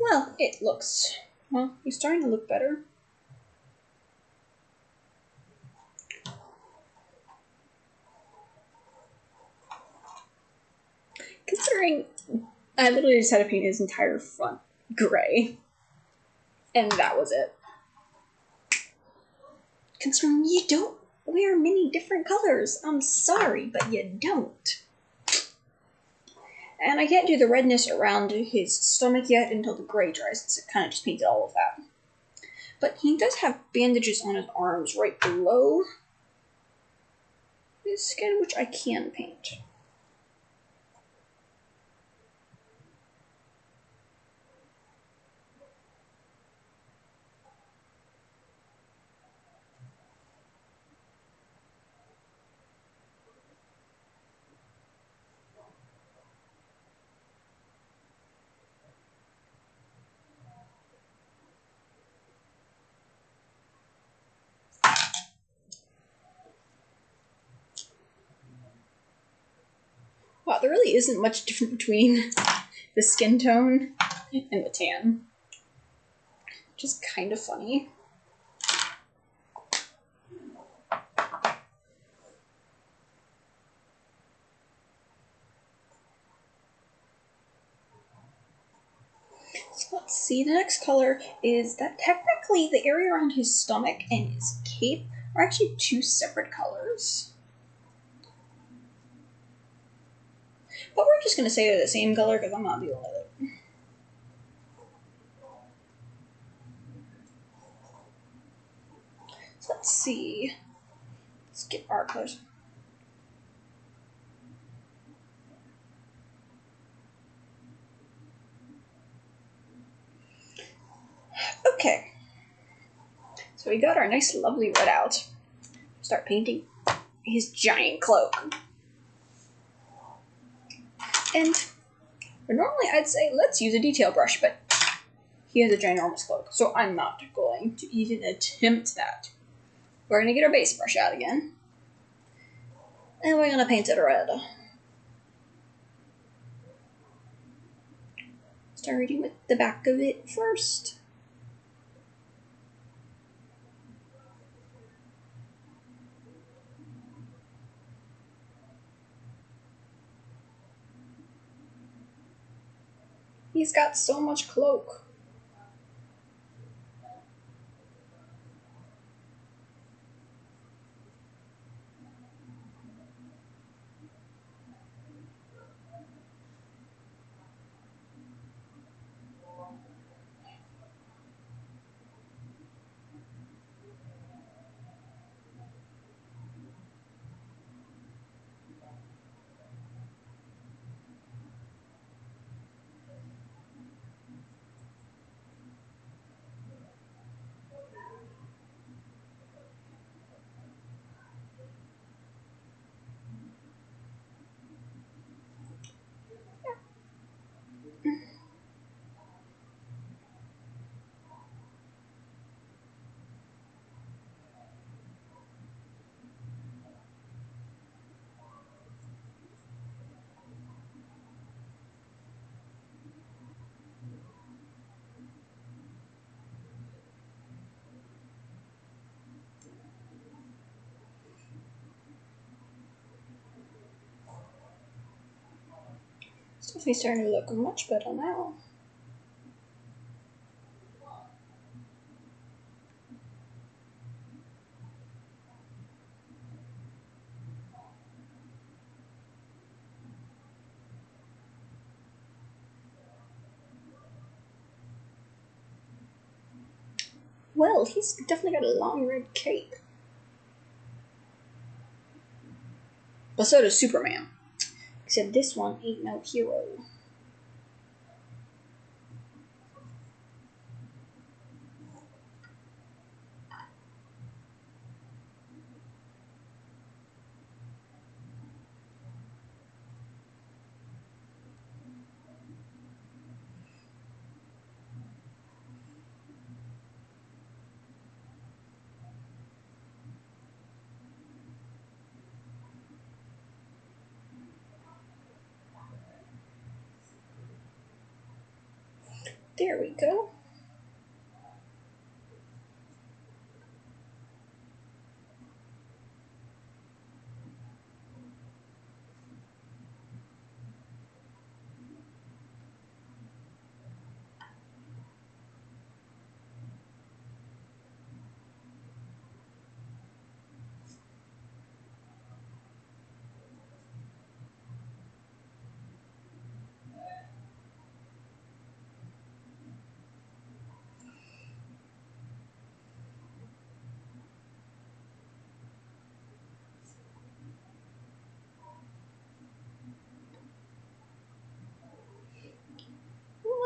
A: Well, it looks... Well, you're starting to look better. Considering I literally just had to paint his entire front gray. And that was it. Considering you don't wear many different colors. I'm sorry, but you don't. And I can't do the redness around his stomach yet until the gray dries, since it kind of just painted all of that. But he does have bandages on his arms right below his skin, which I can paint. Wow, there really isn't much difference between the skin tone and the tan. Which is kind of funny. So let's see, the next color is that technically the area around his stomach and his cape are actually 2 separate colors. But we're just going to say they're the same color because I'm not dealing with it. So let's see. Let's get our colors. Okay. So we got our nice lovely red out. Start painting his giant cloak. And normally I'd say let's use a detail brush, but he has a ginormous cloak, so I'm not going to even attempt that. We're going to get our base brush out again. And we're going to paint it red. Starting with the back of it first. He's got so much cloak. It's definitely starting to look much better now. Well, he's definitely got a long red cape. But so does Superman. Except this one ain't no hero. There we go.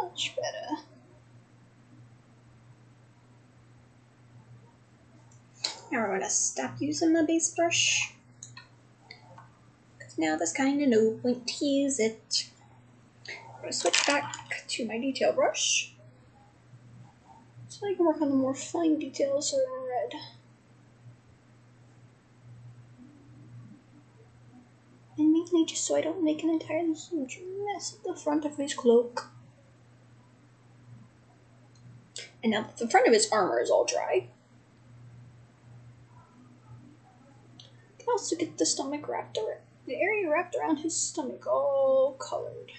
A: Much better. Now we're going to stop using the base brush. Because now there's kind of no point to use it. I'm going to switch back to my detail brush. So I can work on the more fine details in red. And mainly just so I don't make an entirely huge mess at the front of his cloak. And now that the front of his armor is all dry, I can also get the stomach wrapped around, the area wrapped around his stomach all colored.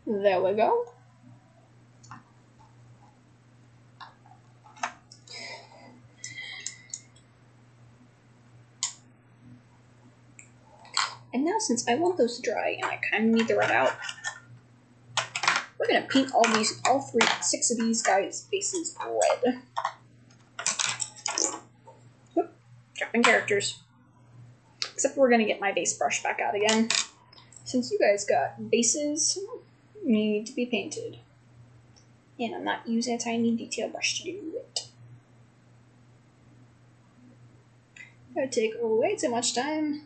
A: There we go. And now since I want those to dry and I kind of need the red out, we're going to paint all 6 of these guys' faces red. Whoop, dropping characters. Except we're going to get my base brush back out again. Since you guys got bases, need to be painted. And I'm not using a tiny detail brush to do it. That would take way too much time.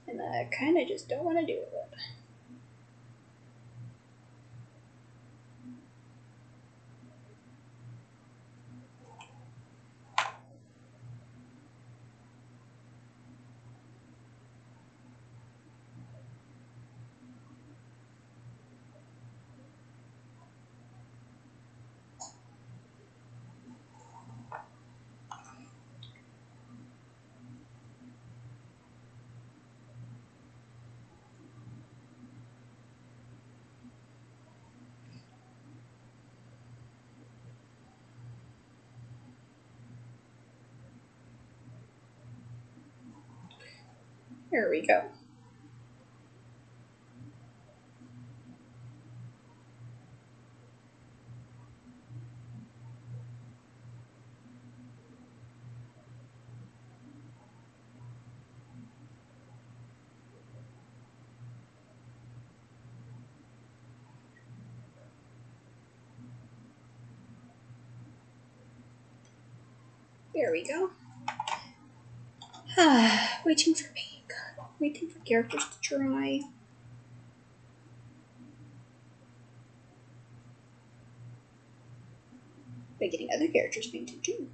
A: And I kind of just don't want to do it. Here we go. There we go. Waiting for pink. Waiting for characters to dry. By getting other characters painted too.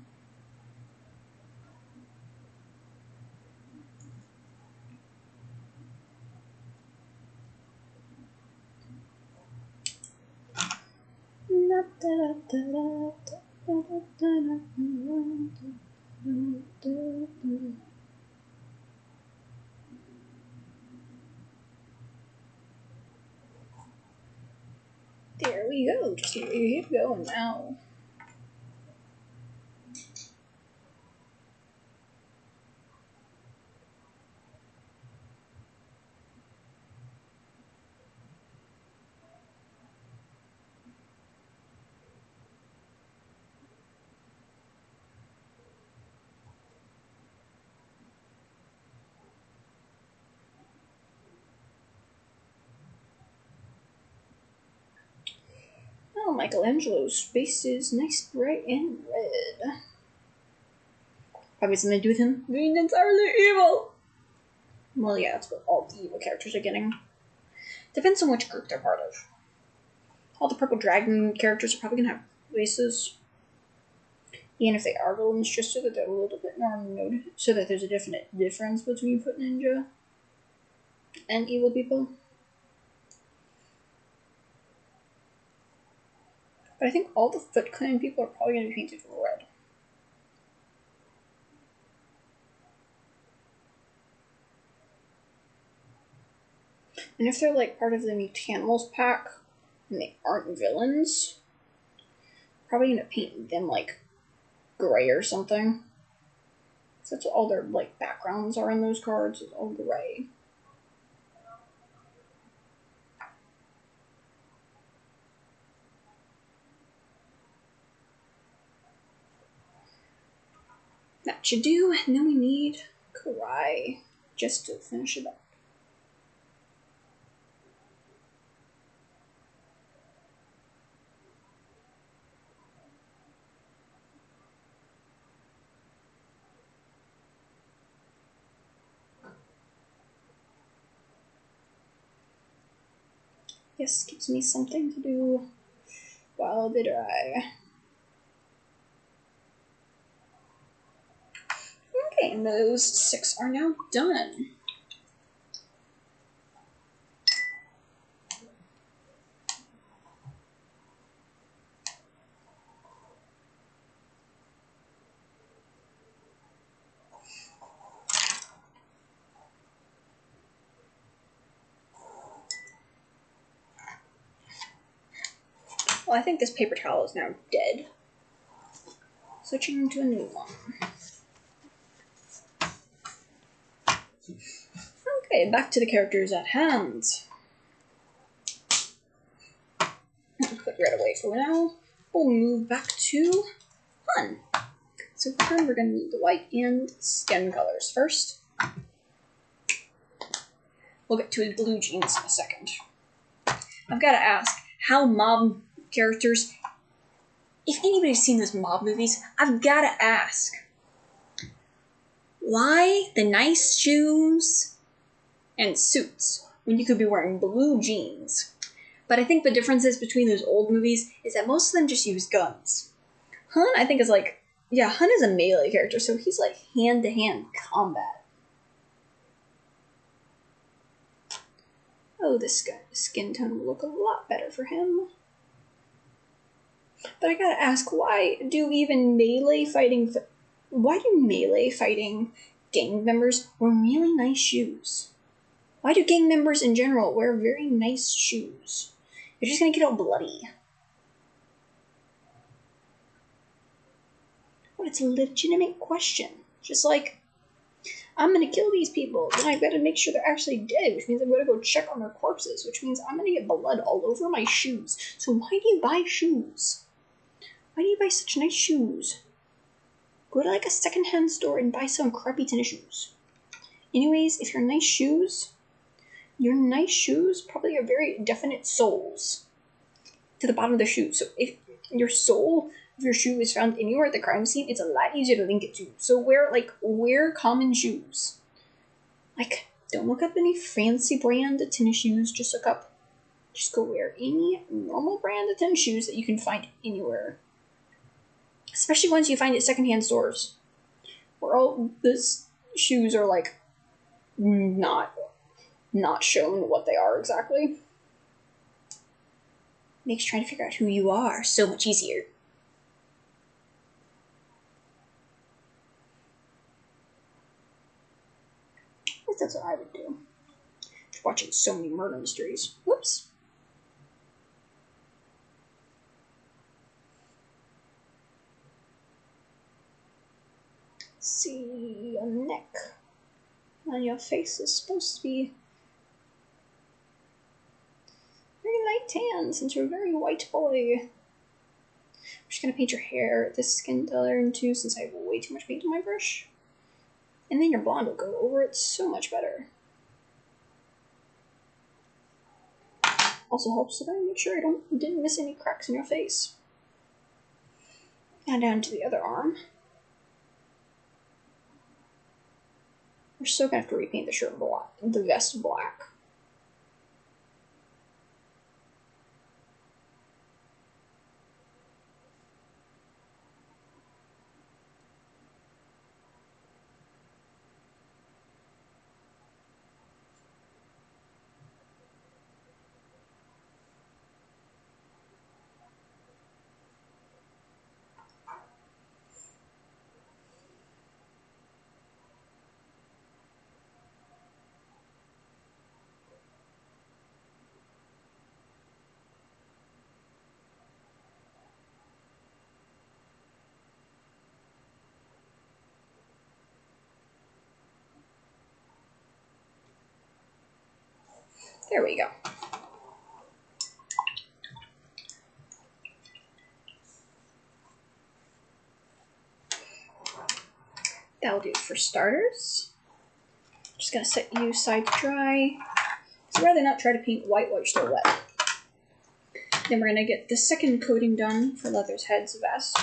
A: There we go. Just keep going now. Oh, Michelangelo's face is nice, bright, and red. Probably something to do with him being entirely evil. Well, yeah, that's what all the evil characters are getting. Depends on which group they're part of. All the Purple Dragon characters are probably going to have faces. Even if they are villains, just so that they're a little bit more noted, so that there's a definite difference between Foot Ninja and evil people. But I think all the Foot Clan people are probably going to be painted red. And if they're like part of the Mutanimals pack and they aren't villains, probably going to paint them like gray or something. So that's what all their like backgrounds are in those cards, is all gray. That should do, and then we need Karai just to finish it up. Yes, gives me something to do while they dry. Okay, and those 6 are now done. Well, I think this paper towel is now dead. Switching to a new one. Okay, back to the characters at hand. I'll put red away for now. We'll move back to Hun. So for Hun, we're going to need the white and skin colors first. We'll get to his blue jeans in a second. I've got to ask, how mob characters... If anybody's seen those mob movies, I've got to ask, why the nice shoes and suits when you could be wearing blue jeans? But I think the differences between those old movies is that most of them just use guns. Hun, I think, is like... Yeah, Hun is a melee character, so he's like hand-to-hand combat. Oh, this skin tone will look a lot better for him. But I gotta ask, why do melee fighting gang members wear really nice shoes? Why do gang members in general wear very nice shoes? You're just gonna get all bloody. Well, it's a legitimate question. Just like, I'm gonna kill these people. Then I've got to make sure they're actually dead, which means I'm gonna go check on their corpses, which means I'm gonna get blood all over my shoes. So why do you buy shoes? Why do you buy such nice shoes? Go to like a secondhand store and buy some crappy tennis shoes. Anyways, if your nice shoes probably have very definite soles to the bottom of the shoe. So if your sole of your shoe is found anywhere at the crime scene, it's a lot easier to link it to. So wear common shoes. Like, don't look up any fancy brand of tennis shoes. Just go wear any normal brand of tennis shoes that you can find anywhere. Especially ones you find at secondhand stores, where all these shoes are like not shown what they are exactly. Makes trying to figure out who you are so much easier. I guess that's what I would do. Just watching so many murder mysteries. Whoops. See, your neck and your face is supposed to be very light tan since you're a very white boy. I'm just gonna paint your hair this skin color too since I have way too much paint on my brush. And then your blonde will go over it so much better. Also helps that I make sure I didn't miss any cracks in your face. And down to the other arm. We're still gonna have to repaint the shirt black, the vest black. There we go. That'll do for starters. Just gonna set you side to dry. So rather not try to paint white while you're still wet. Then we're gonna get the second coating done for Leatherhead's vest.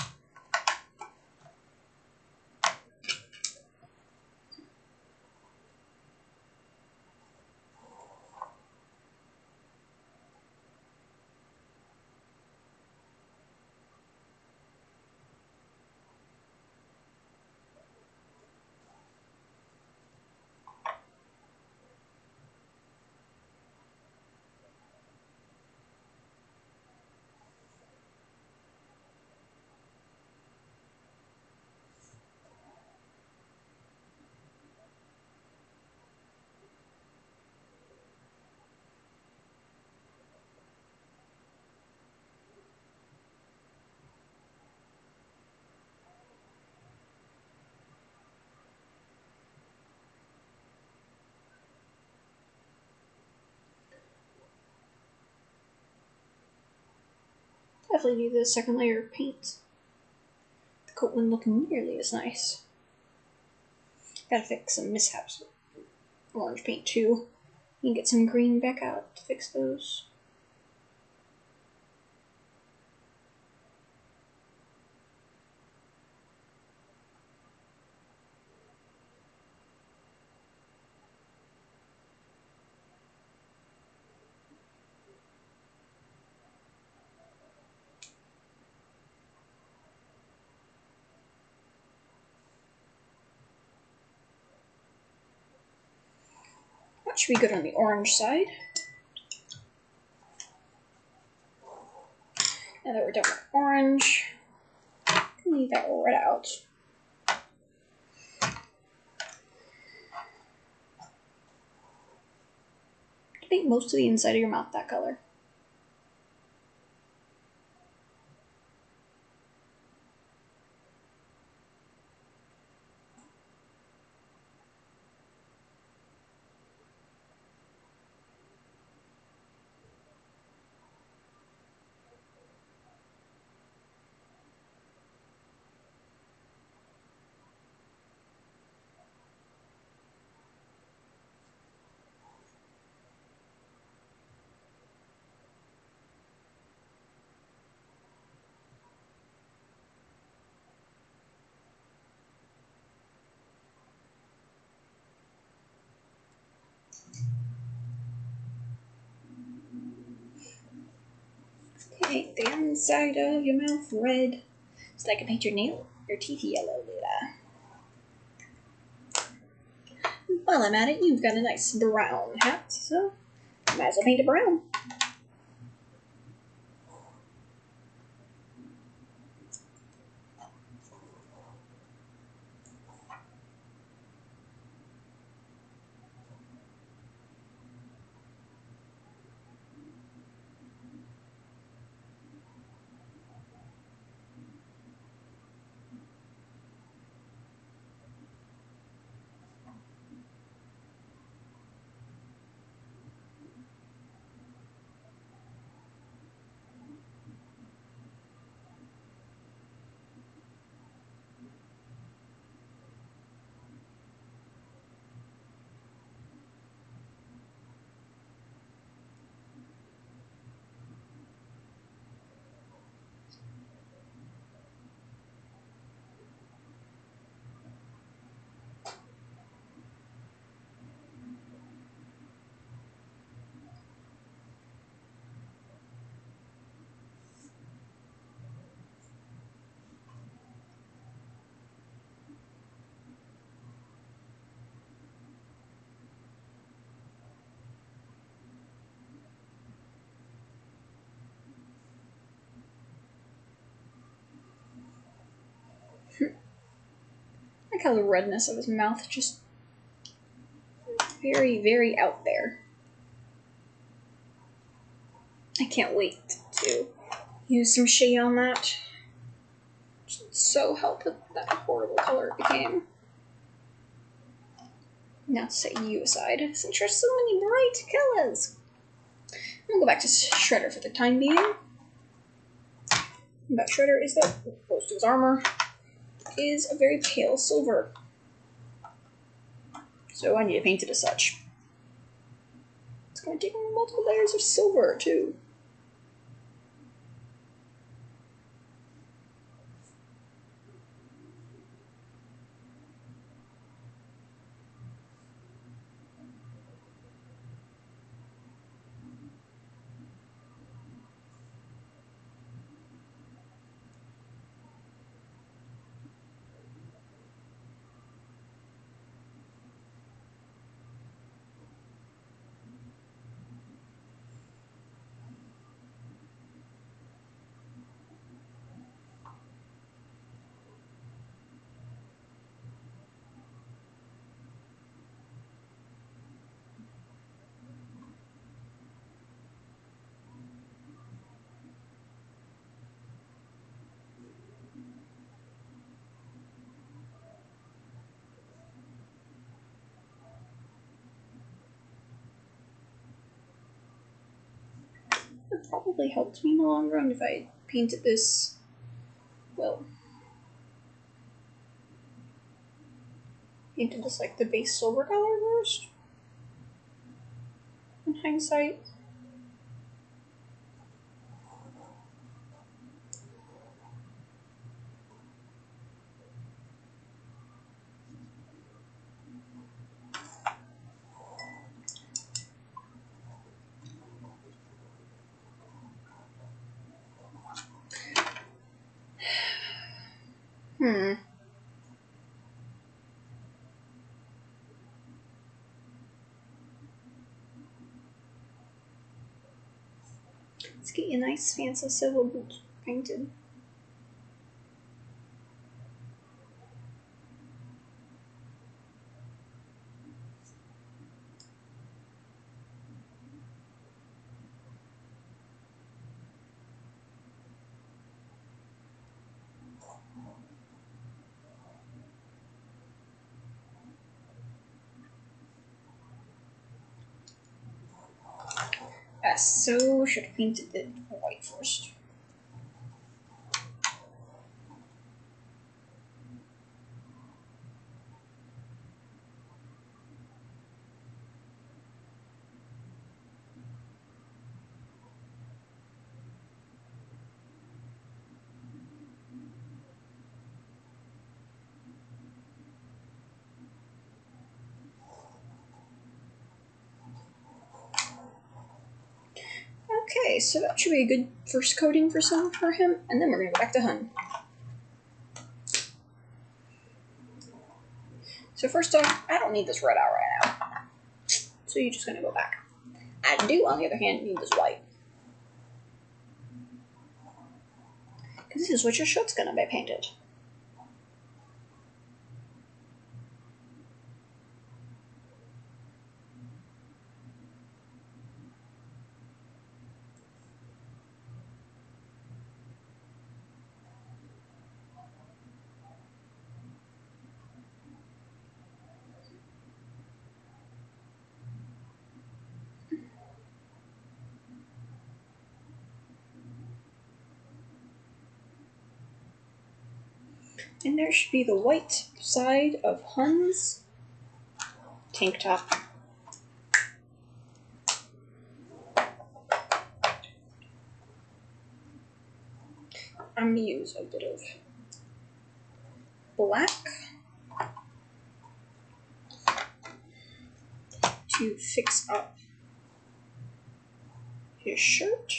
A: Definitely need the second layer of paint. The coat wouldn't look nearly as nice. Gotta fix some mishaps with orange paint too. You can get some green back out to fix those. That should be good on the orange side. Now that we're done with orange, leave that red out. Paint most of the inside of your mouth that color. Paint the inside of your mouth red. It's like I paint your teeth yellow, Lila. While I'm at it, you've got a nice brown hat, so might as well paint it brown. I like how the redness of his mouth just very, very out there. I can't wait to use some shade on that. So help with that horrible color it became. Not to say you aside, since there's so many bright colors. I'm gonna go back to Shredder for the time being. About Shredder is that most of his armor is a very pale silver. So I need to paint it as such. It's going to take multiple layers of silver, too. It probably helped me in the long run if I painted this, well, painted this like the base silver color first, in hindsight. Let's get you a nice fancy silver boot painted. So should have painted it white first. Okay, Okay, so that should be a good first coating for him, and then we're gonna go back to Hun. So first off, I don't need this red out right now. So you're just gonna go back. I do, on the other hand, need this white. Because this is what your shirt's gonna be painted. And there should be the white side of Hun's tank top. I'm going to use a bit of black to fix up his shirt.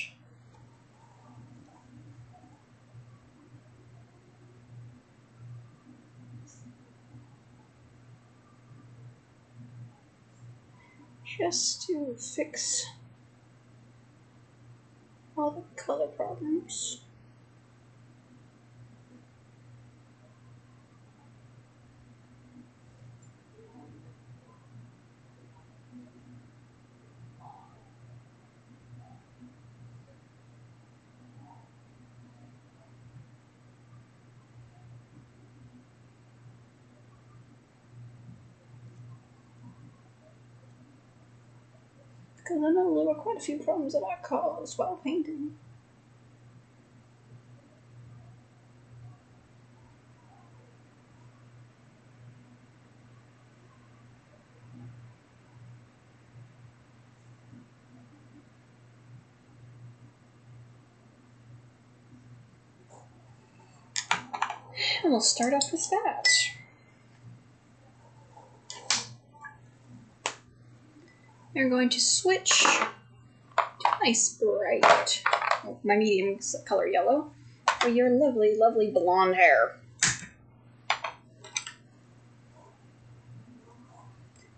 A: Just to fix all the color problems. Because I know there were quite a few problems that I caused while painting. And we'll start off with that. We're going to switch to a nice bright, my medium color yellow, for your lovely, lovely blonde hair.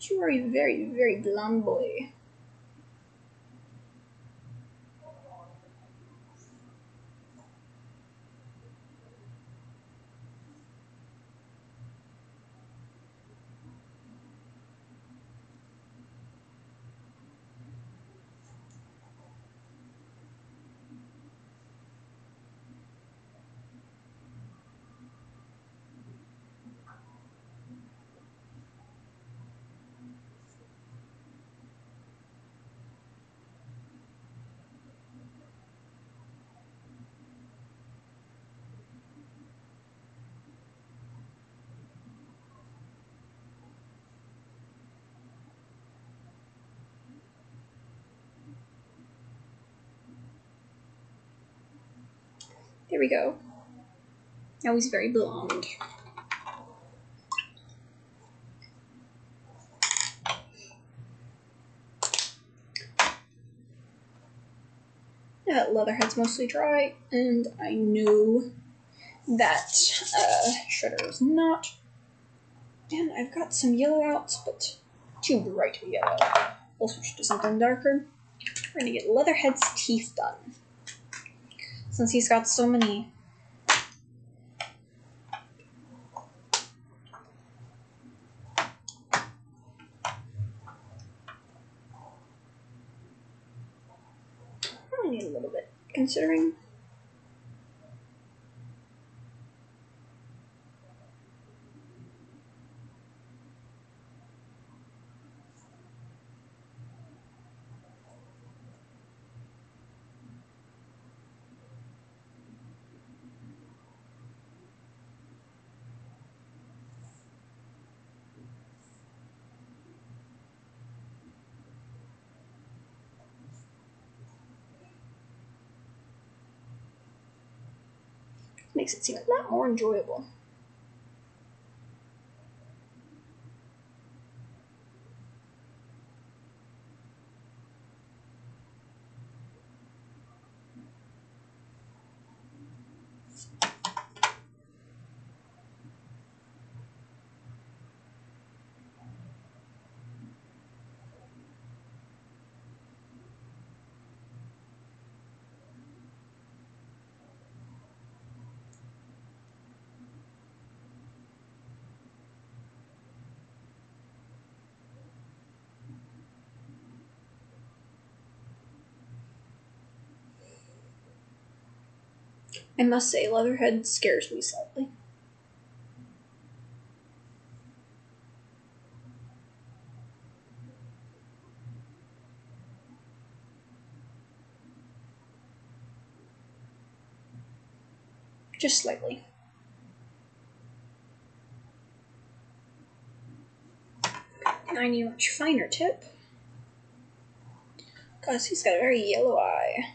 A: You are a very, very blonde boy. There we go. Now he's very blonde. Leatherhead's mostly dry, and I know that Shredder is not. And I've got some yellow outs, but too bright yellow. We'll switch to something darker. We're gonna get Leatherhead's teeth done. Since he's got so many. I only need a little bit, considering. Makes it seem a lot more enjoyable. I must say, Leatherhead scares me slightly. Just slightly. I need a much finer tip. Because he's got a very yellow eye.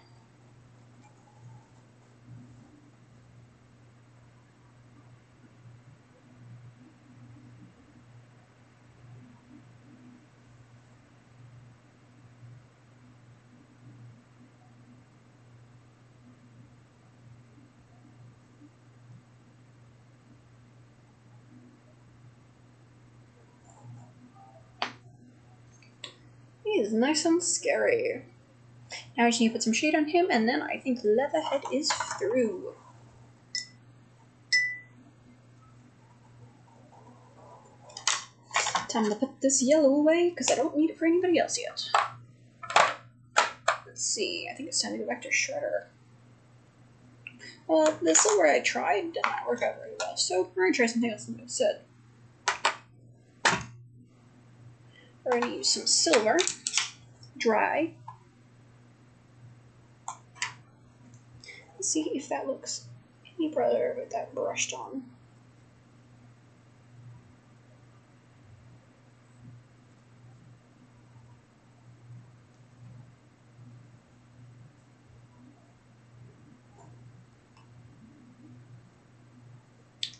A: He is nice and scary. Now I just need to put some shade on him, and then I think Leatherhead is through. Time to put this yellow away, because I don't need it for anybody else yet. Let's see, I think it's time to go back to Shredder. Well, the silver I tried did not work out very well, so we're going to try something else instead. We're going to use some silver, dry. Let's see if that looks any better with that brushed on.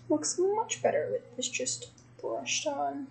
A: Looks much better with this just brushed on.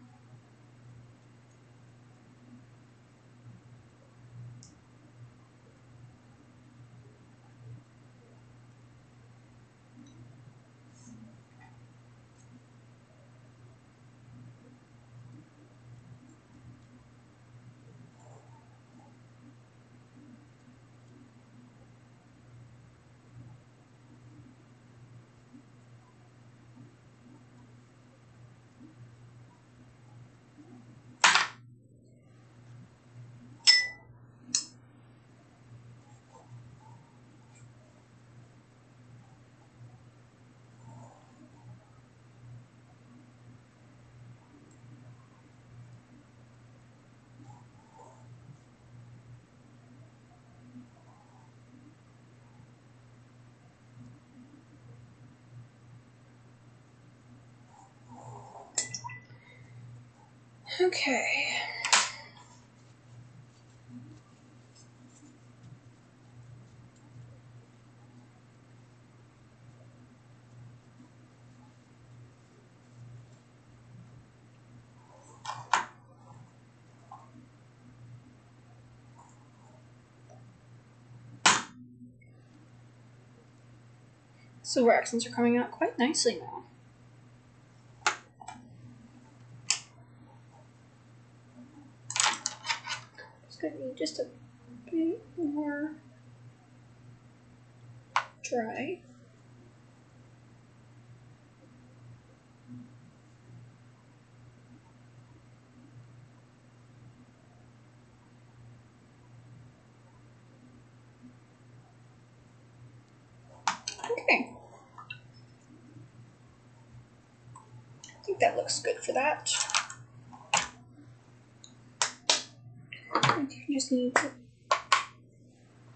A: Okay. Silver accents are coming out quite nicely now. It's going to be just a bit more dry. Okay. I think that looks good for that. You just need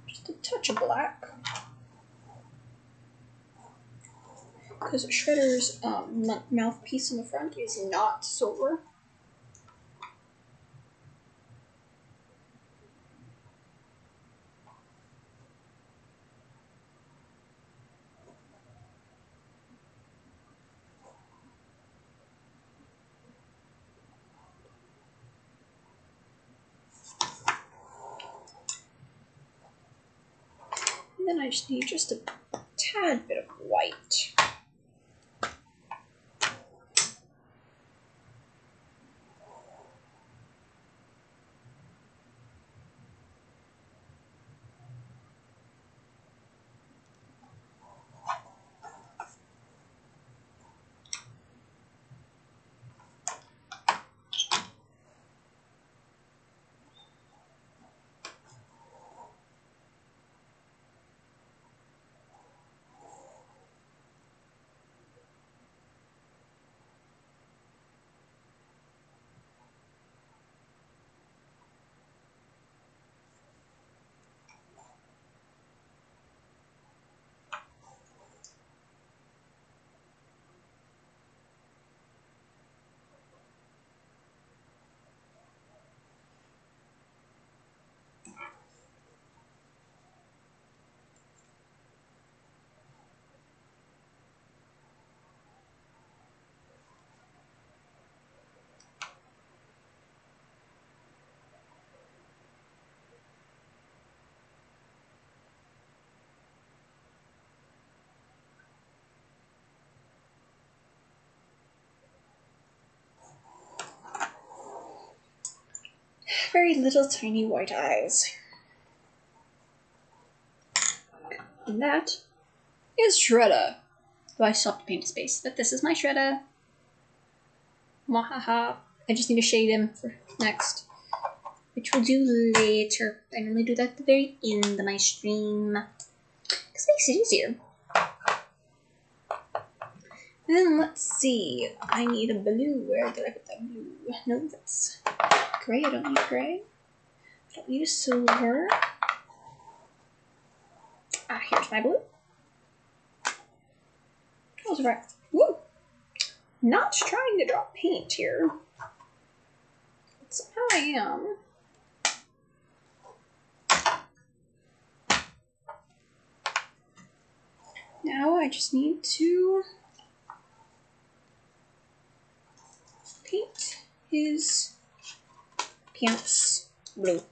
A: just a touch of black. Because Shredder's mouthpiece in the front is not silver. And then I just need just a tad bit of white. very little tiny white eyes. And that is Shredder. Though I still have to paint his face, but this is my Shredder. Mwahaha. I just need to shade him for next, which we'll do later. I normally do that at the very end of my stream, because it makes it easier. Then let's see. I need a blue. Where did I put that blue? No, that's gray. I don't need gray. I don't need a silver. Ah, here's my blue. Oh, right. Woo! Not trying to drop paint here. But somehow I am. Now I just need to paint his pants blue.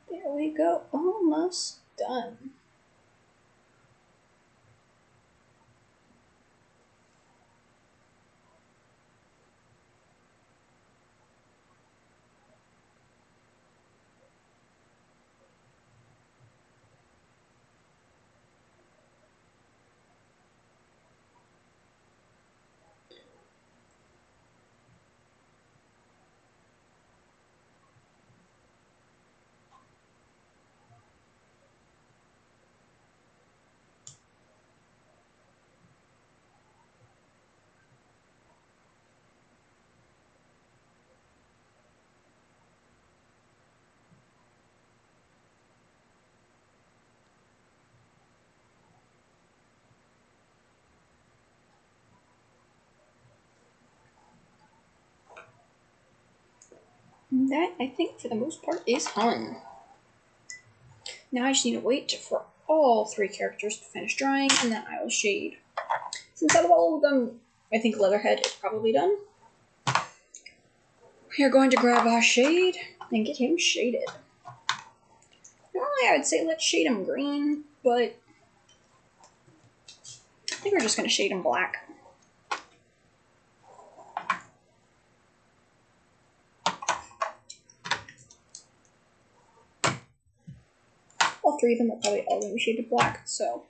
A: There we go. Almost done. And that, I think, for the most part, is done. Now I just need to wait for all three characters to finish drying, and then I will shade. Since out of all of them, I think Leatherhead is probably done. We are going to grab our shade and get him shaded. Normally I would say let's shade him green, but I think we're just going to shade him black. All three of them are probably all going to be shaded black, so.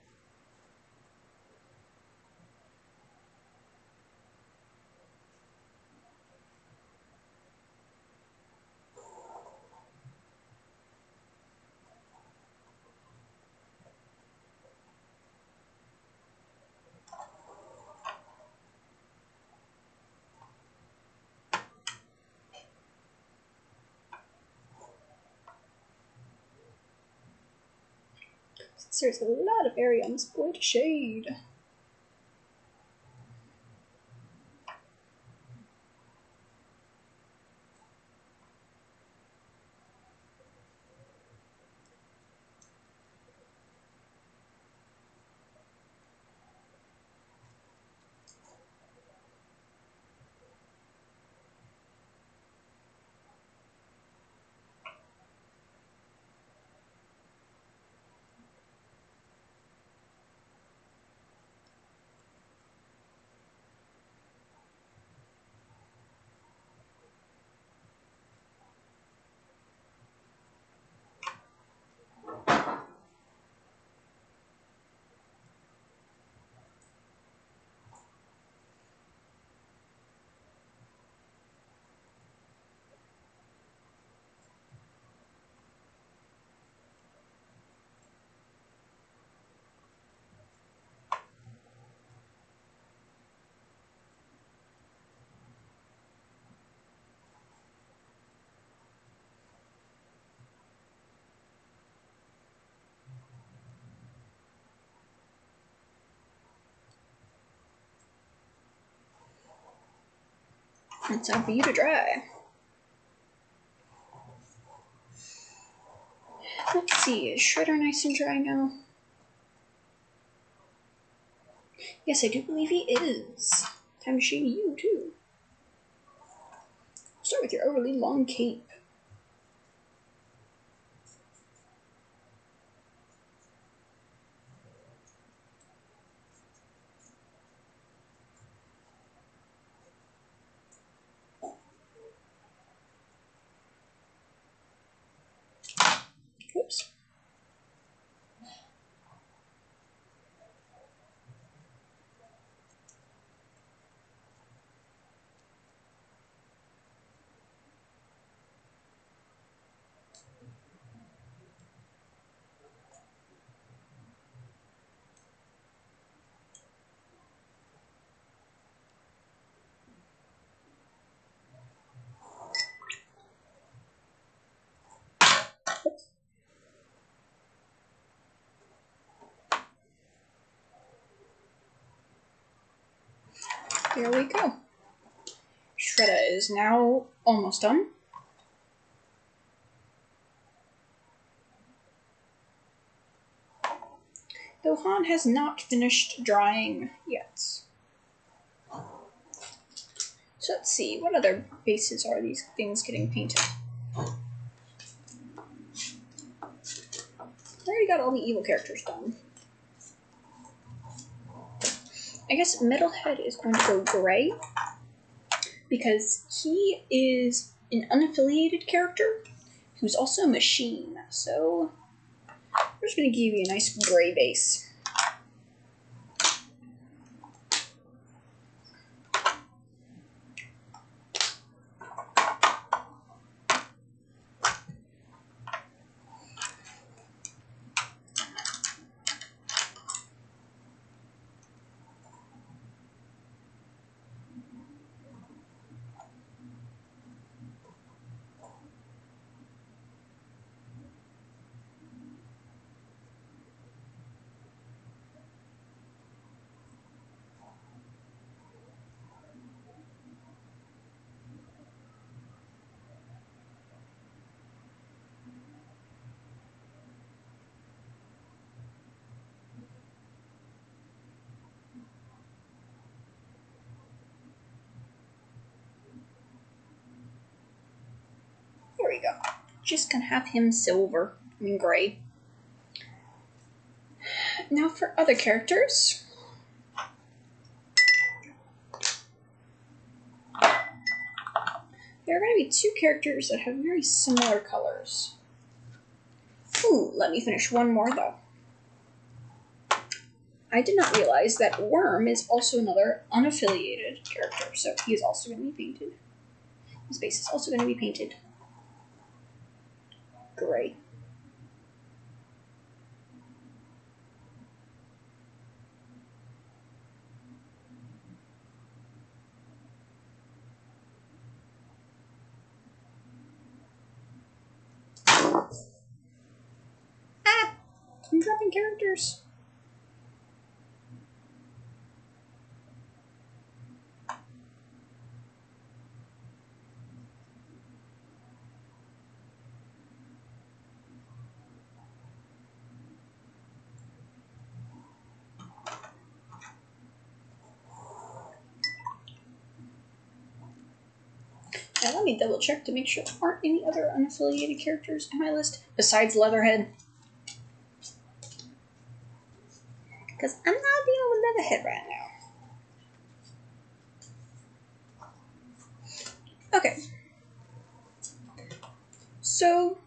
A: There's a lot of area on this board to shade. It's time for you to dry. Let's see, is Shredder nice and dry now? Yes, I do believe he is. Time to shade you, too. Start with your overly long cape. Oops. There we go. Shredder is now almost done. Though Han has not finished drying yet. So let's see, what other bases are these things getting painted? I already got all the evil characters done. I guess Metalhead is going to go gray, because he is an unaffiliated character who's also a machine. So we're just going to give you a nice gray base. There we go. Just gonna have him silver, gray. Now for other characters. There are going to be two characters that have very similar colors. Ooh, let me finish one more though. I did not realize that Worm is also another unaffiliated character, so he is also going to be painted. His base is also going to be painted gray. Ah! I'm dropping characters. Now let me double check to make sure there aren't any other unaffiliated characters in my list besides Leatherhead. Because I'm not dealing with Leatherhead right now. Okay. So,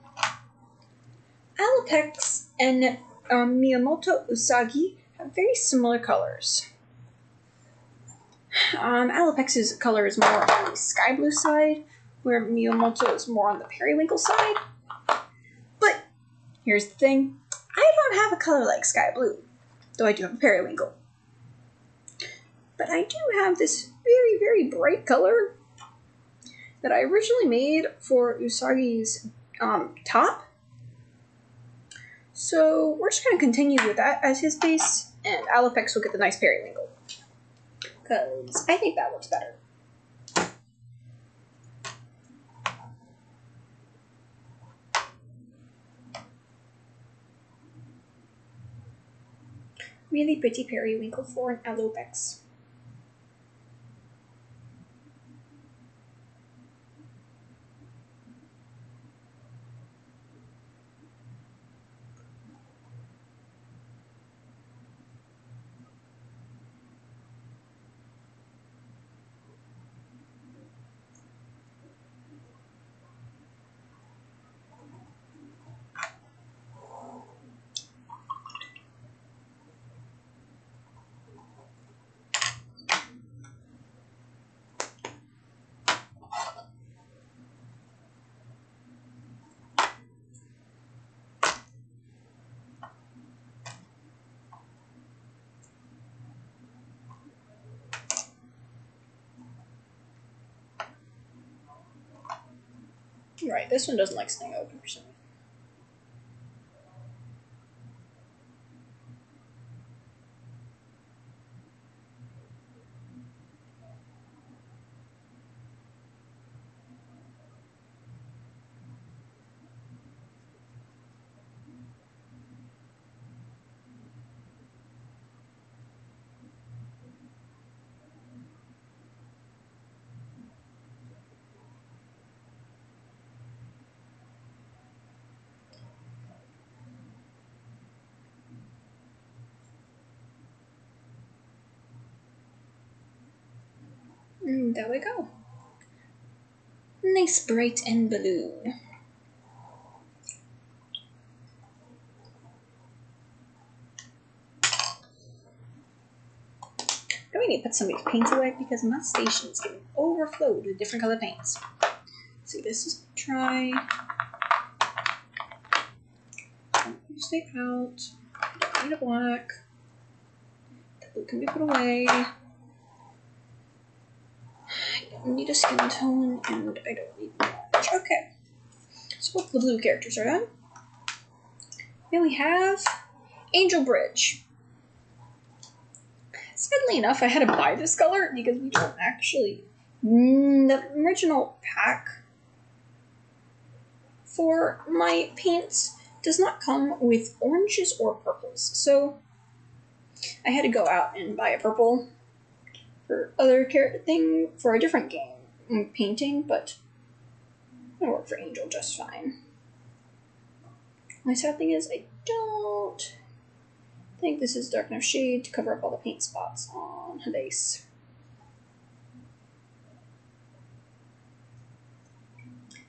A: Alopex and Miyamoto Usagi have very similar colors. Alopex's color is more on the sky blue side, where Miyamoto is more on the periwinkle side. But here's the thing, I don't have a color like sky blue, though I do have a periwinkle. But I do have this very, very bright color that I originally made for Usagi's top. So we're just going to continue with that as his base, and Alopex will get the nice periwinkle. Because I think that looks better. Really pretty periwinkle for an alopex. Right, this one doesn't like staying open for some reason. There we go. Nice, bright, and blue. Do I need to put some of these paints away because my station is getting overflowed with different color paints. See, this is try. Stay out. Don't need a black. The blue can be put away. I don't need a skin tone, and I don't need much. Okay. So both the blue characters are done. Then we have Angel Bridge. Sadly enough, I had to buy this color because we don't actually. The original pack for my paints does not come with oranges or purples, so I had to go out and buy a purple for other thing for a different game painting, but it'll work for Angel just fine. My sad thing is I don't think this is dark enough shade to cover up all the paint spots on her base.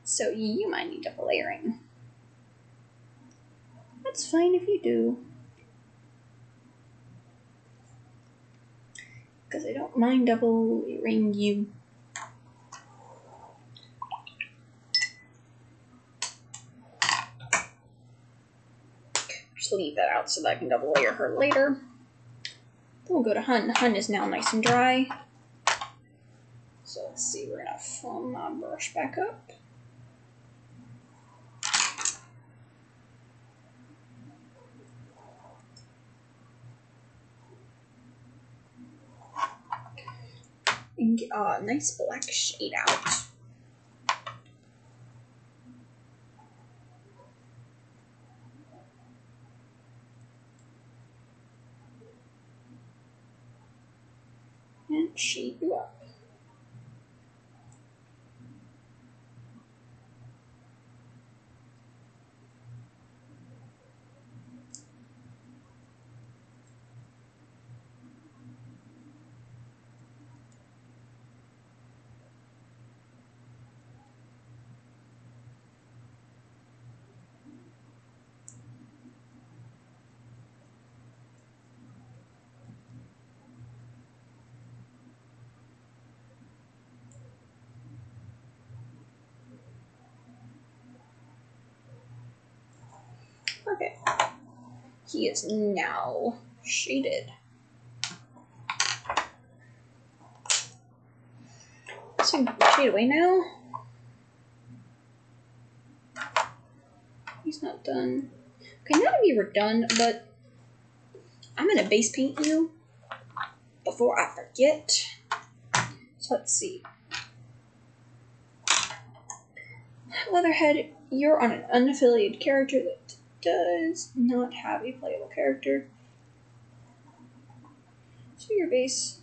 A: So you might need double layering. That's fine if you do. Because I don't mind double layering you. Just leave that out so that I can double layer her later. Then we'll go to Hun. Hun is now nice and dry. So let's see, we're gonna fill my brush back up. And get a nice black shade out. And shade you up. Okay. He is now shaded. So I can shade away now. He's not done. Okay, now that we were done, but I'm gonna base paint you before I forget. So let's see. Leatherhead, you're on an unaffiliated character that does not have a playable character. So your base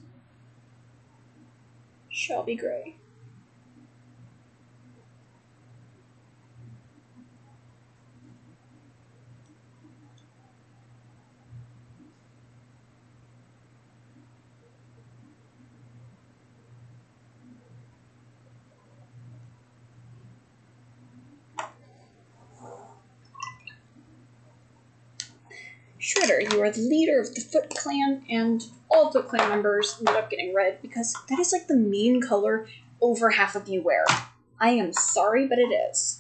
A: shall be gray. Shredder, you are the leader of the Foot Clan, and all Foot Clan members ended up getting red because that is like the main color over half of you wear. I am sorry, but it is.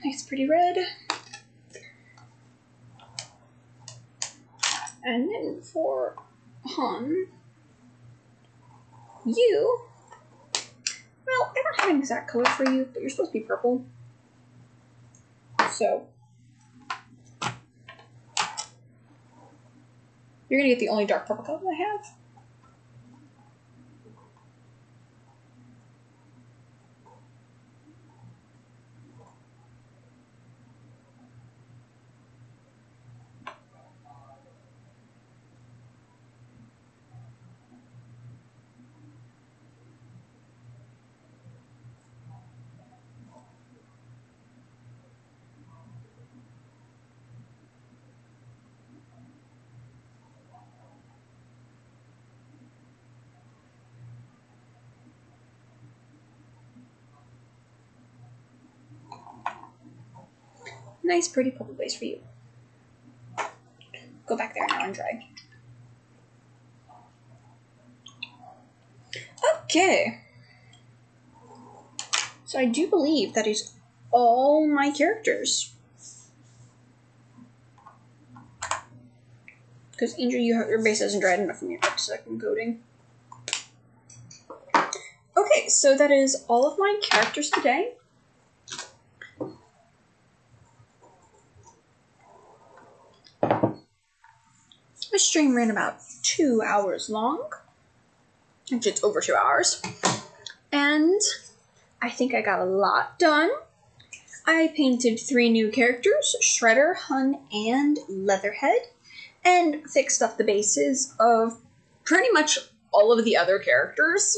A: Nice, pretty red. And then for Han, you, well, I don't have an exact color for you, but you're supposed to be purple. So, you're gonna get the only dark purple color I have. Nice, pretty purple base for you. Go back there now and dry. Okay. So I do believe that is all my characters. Because Angel, your base hasn't dried enough from your second coating. Okay, so that is all of my characters today. The stream ran about 2 hours long. Actually, it's over 2 hours. And I think I got a lot done. I painted 3 new characters, Shredder, Hun, and Leatherhead, and fixed up the bases of pretty much all of the other characters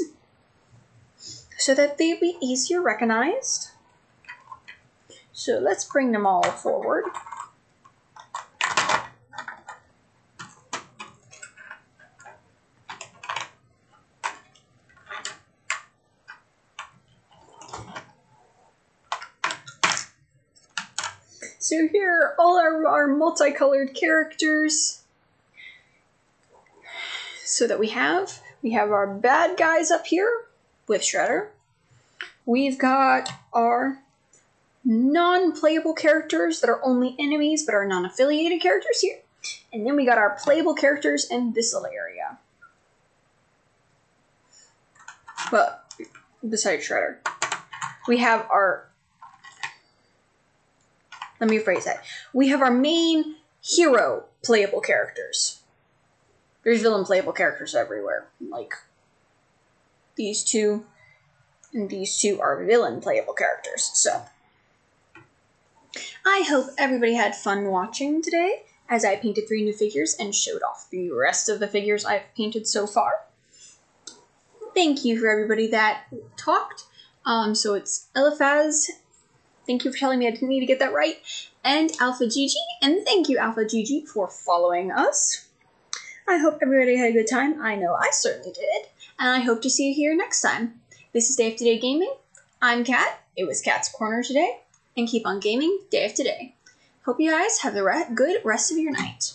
A: so that they'd be easier recognized. So let's bring them all forward. So here are all our multicolored characters. So that we have our bad guys up here with Shredder. We've got our non-playable characters that are only enemies but are non-affiliated characters here. And then we got our playable characters in this little area. Well, besides Shredder. We have our... Let me rephrase that. We have our main hero playable characters. There's villain playable characters everywhere. Like these two and these two are villain playable characters. So I hope everybody had fun watching today as I painted 3 new figures and showed off the rest of the figures I've painted so far. Thank you for everybody that talked. So it's Eliphaz. Thank you for telling me I didn't need to get that right. And Alpha Gigi. And thank you, Alpha Gigi, for following us. I hope everybody had a good time. I know I certainly did. And I hope to see you here next time. This is Day of Today Gaming. I'm Kat. It was Kat's Corner today. And keep on gaming Day of Today. Hope you guys have the good rest of your night.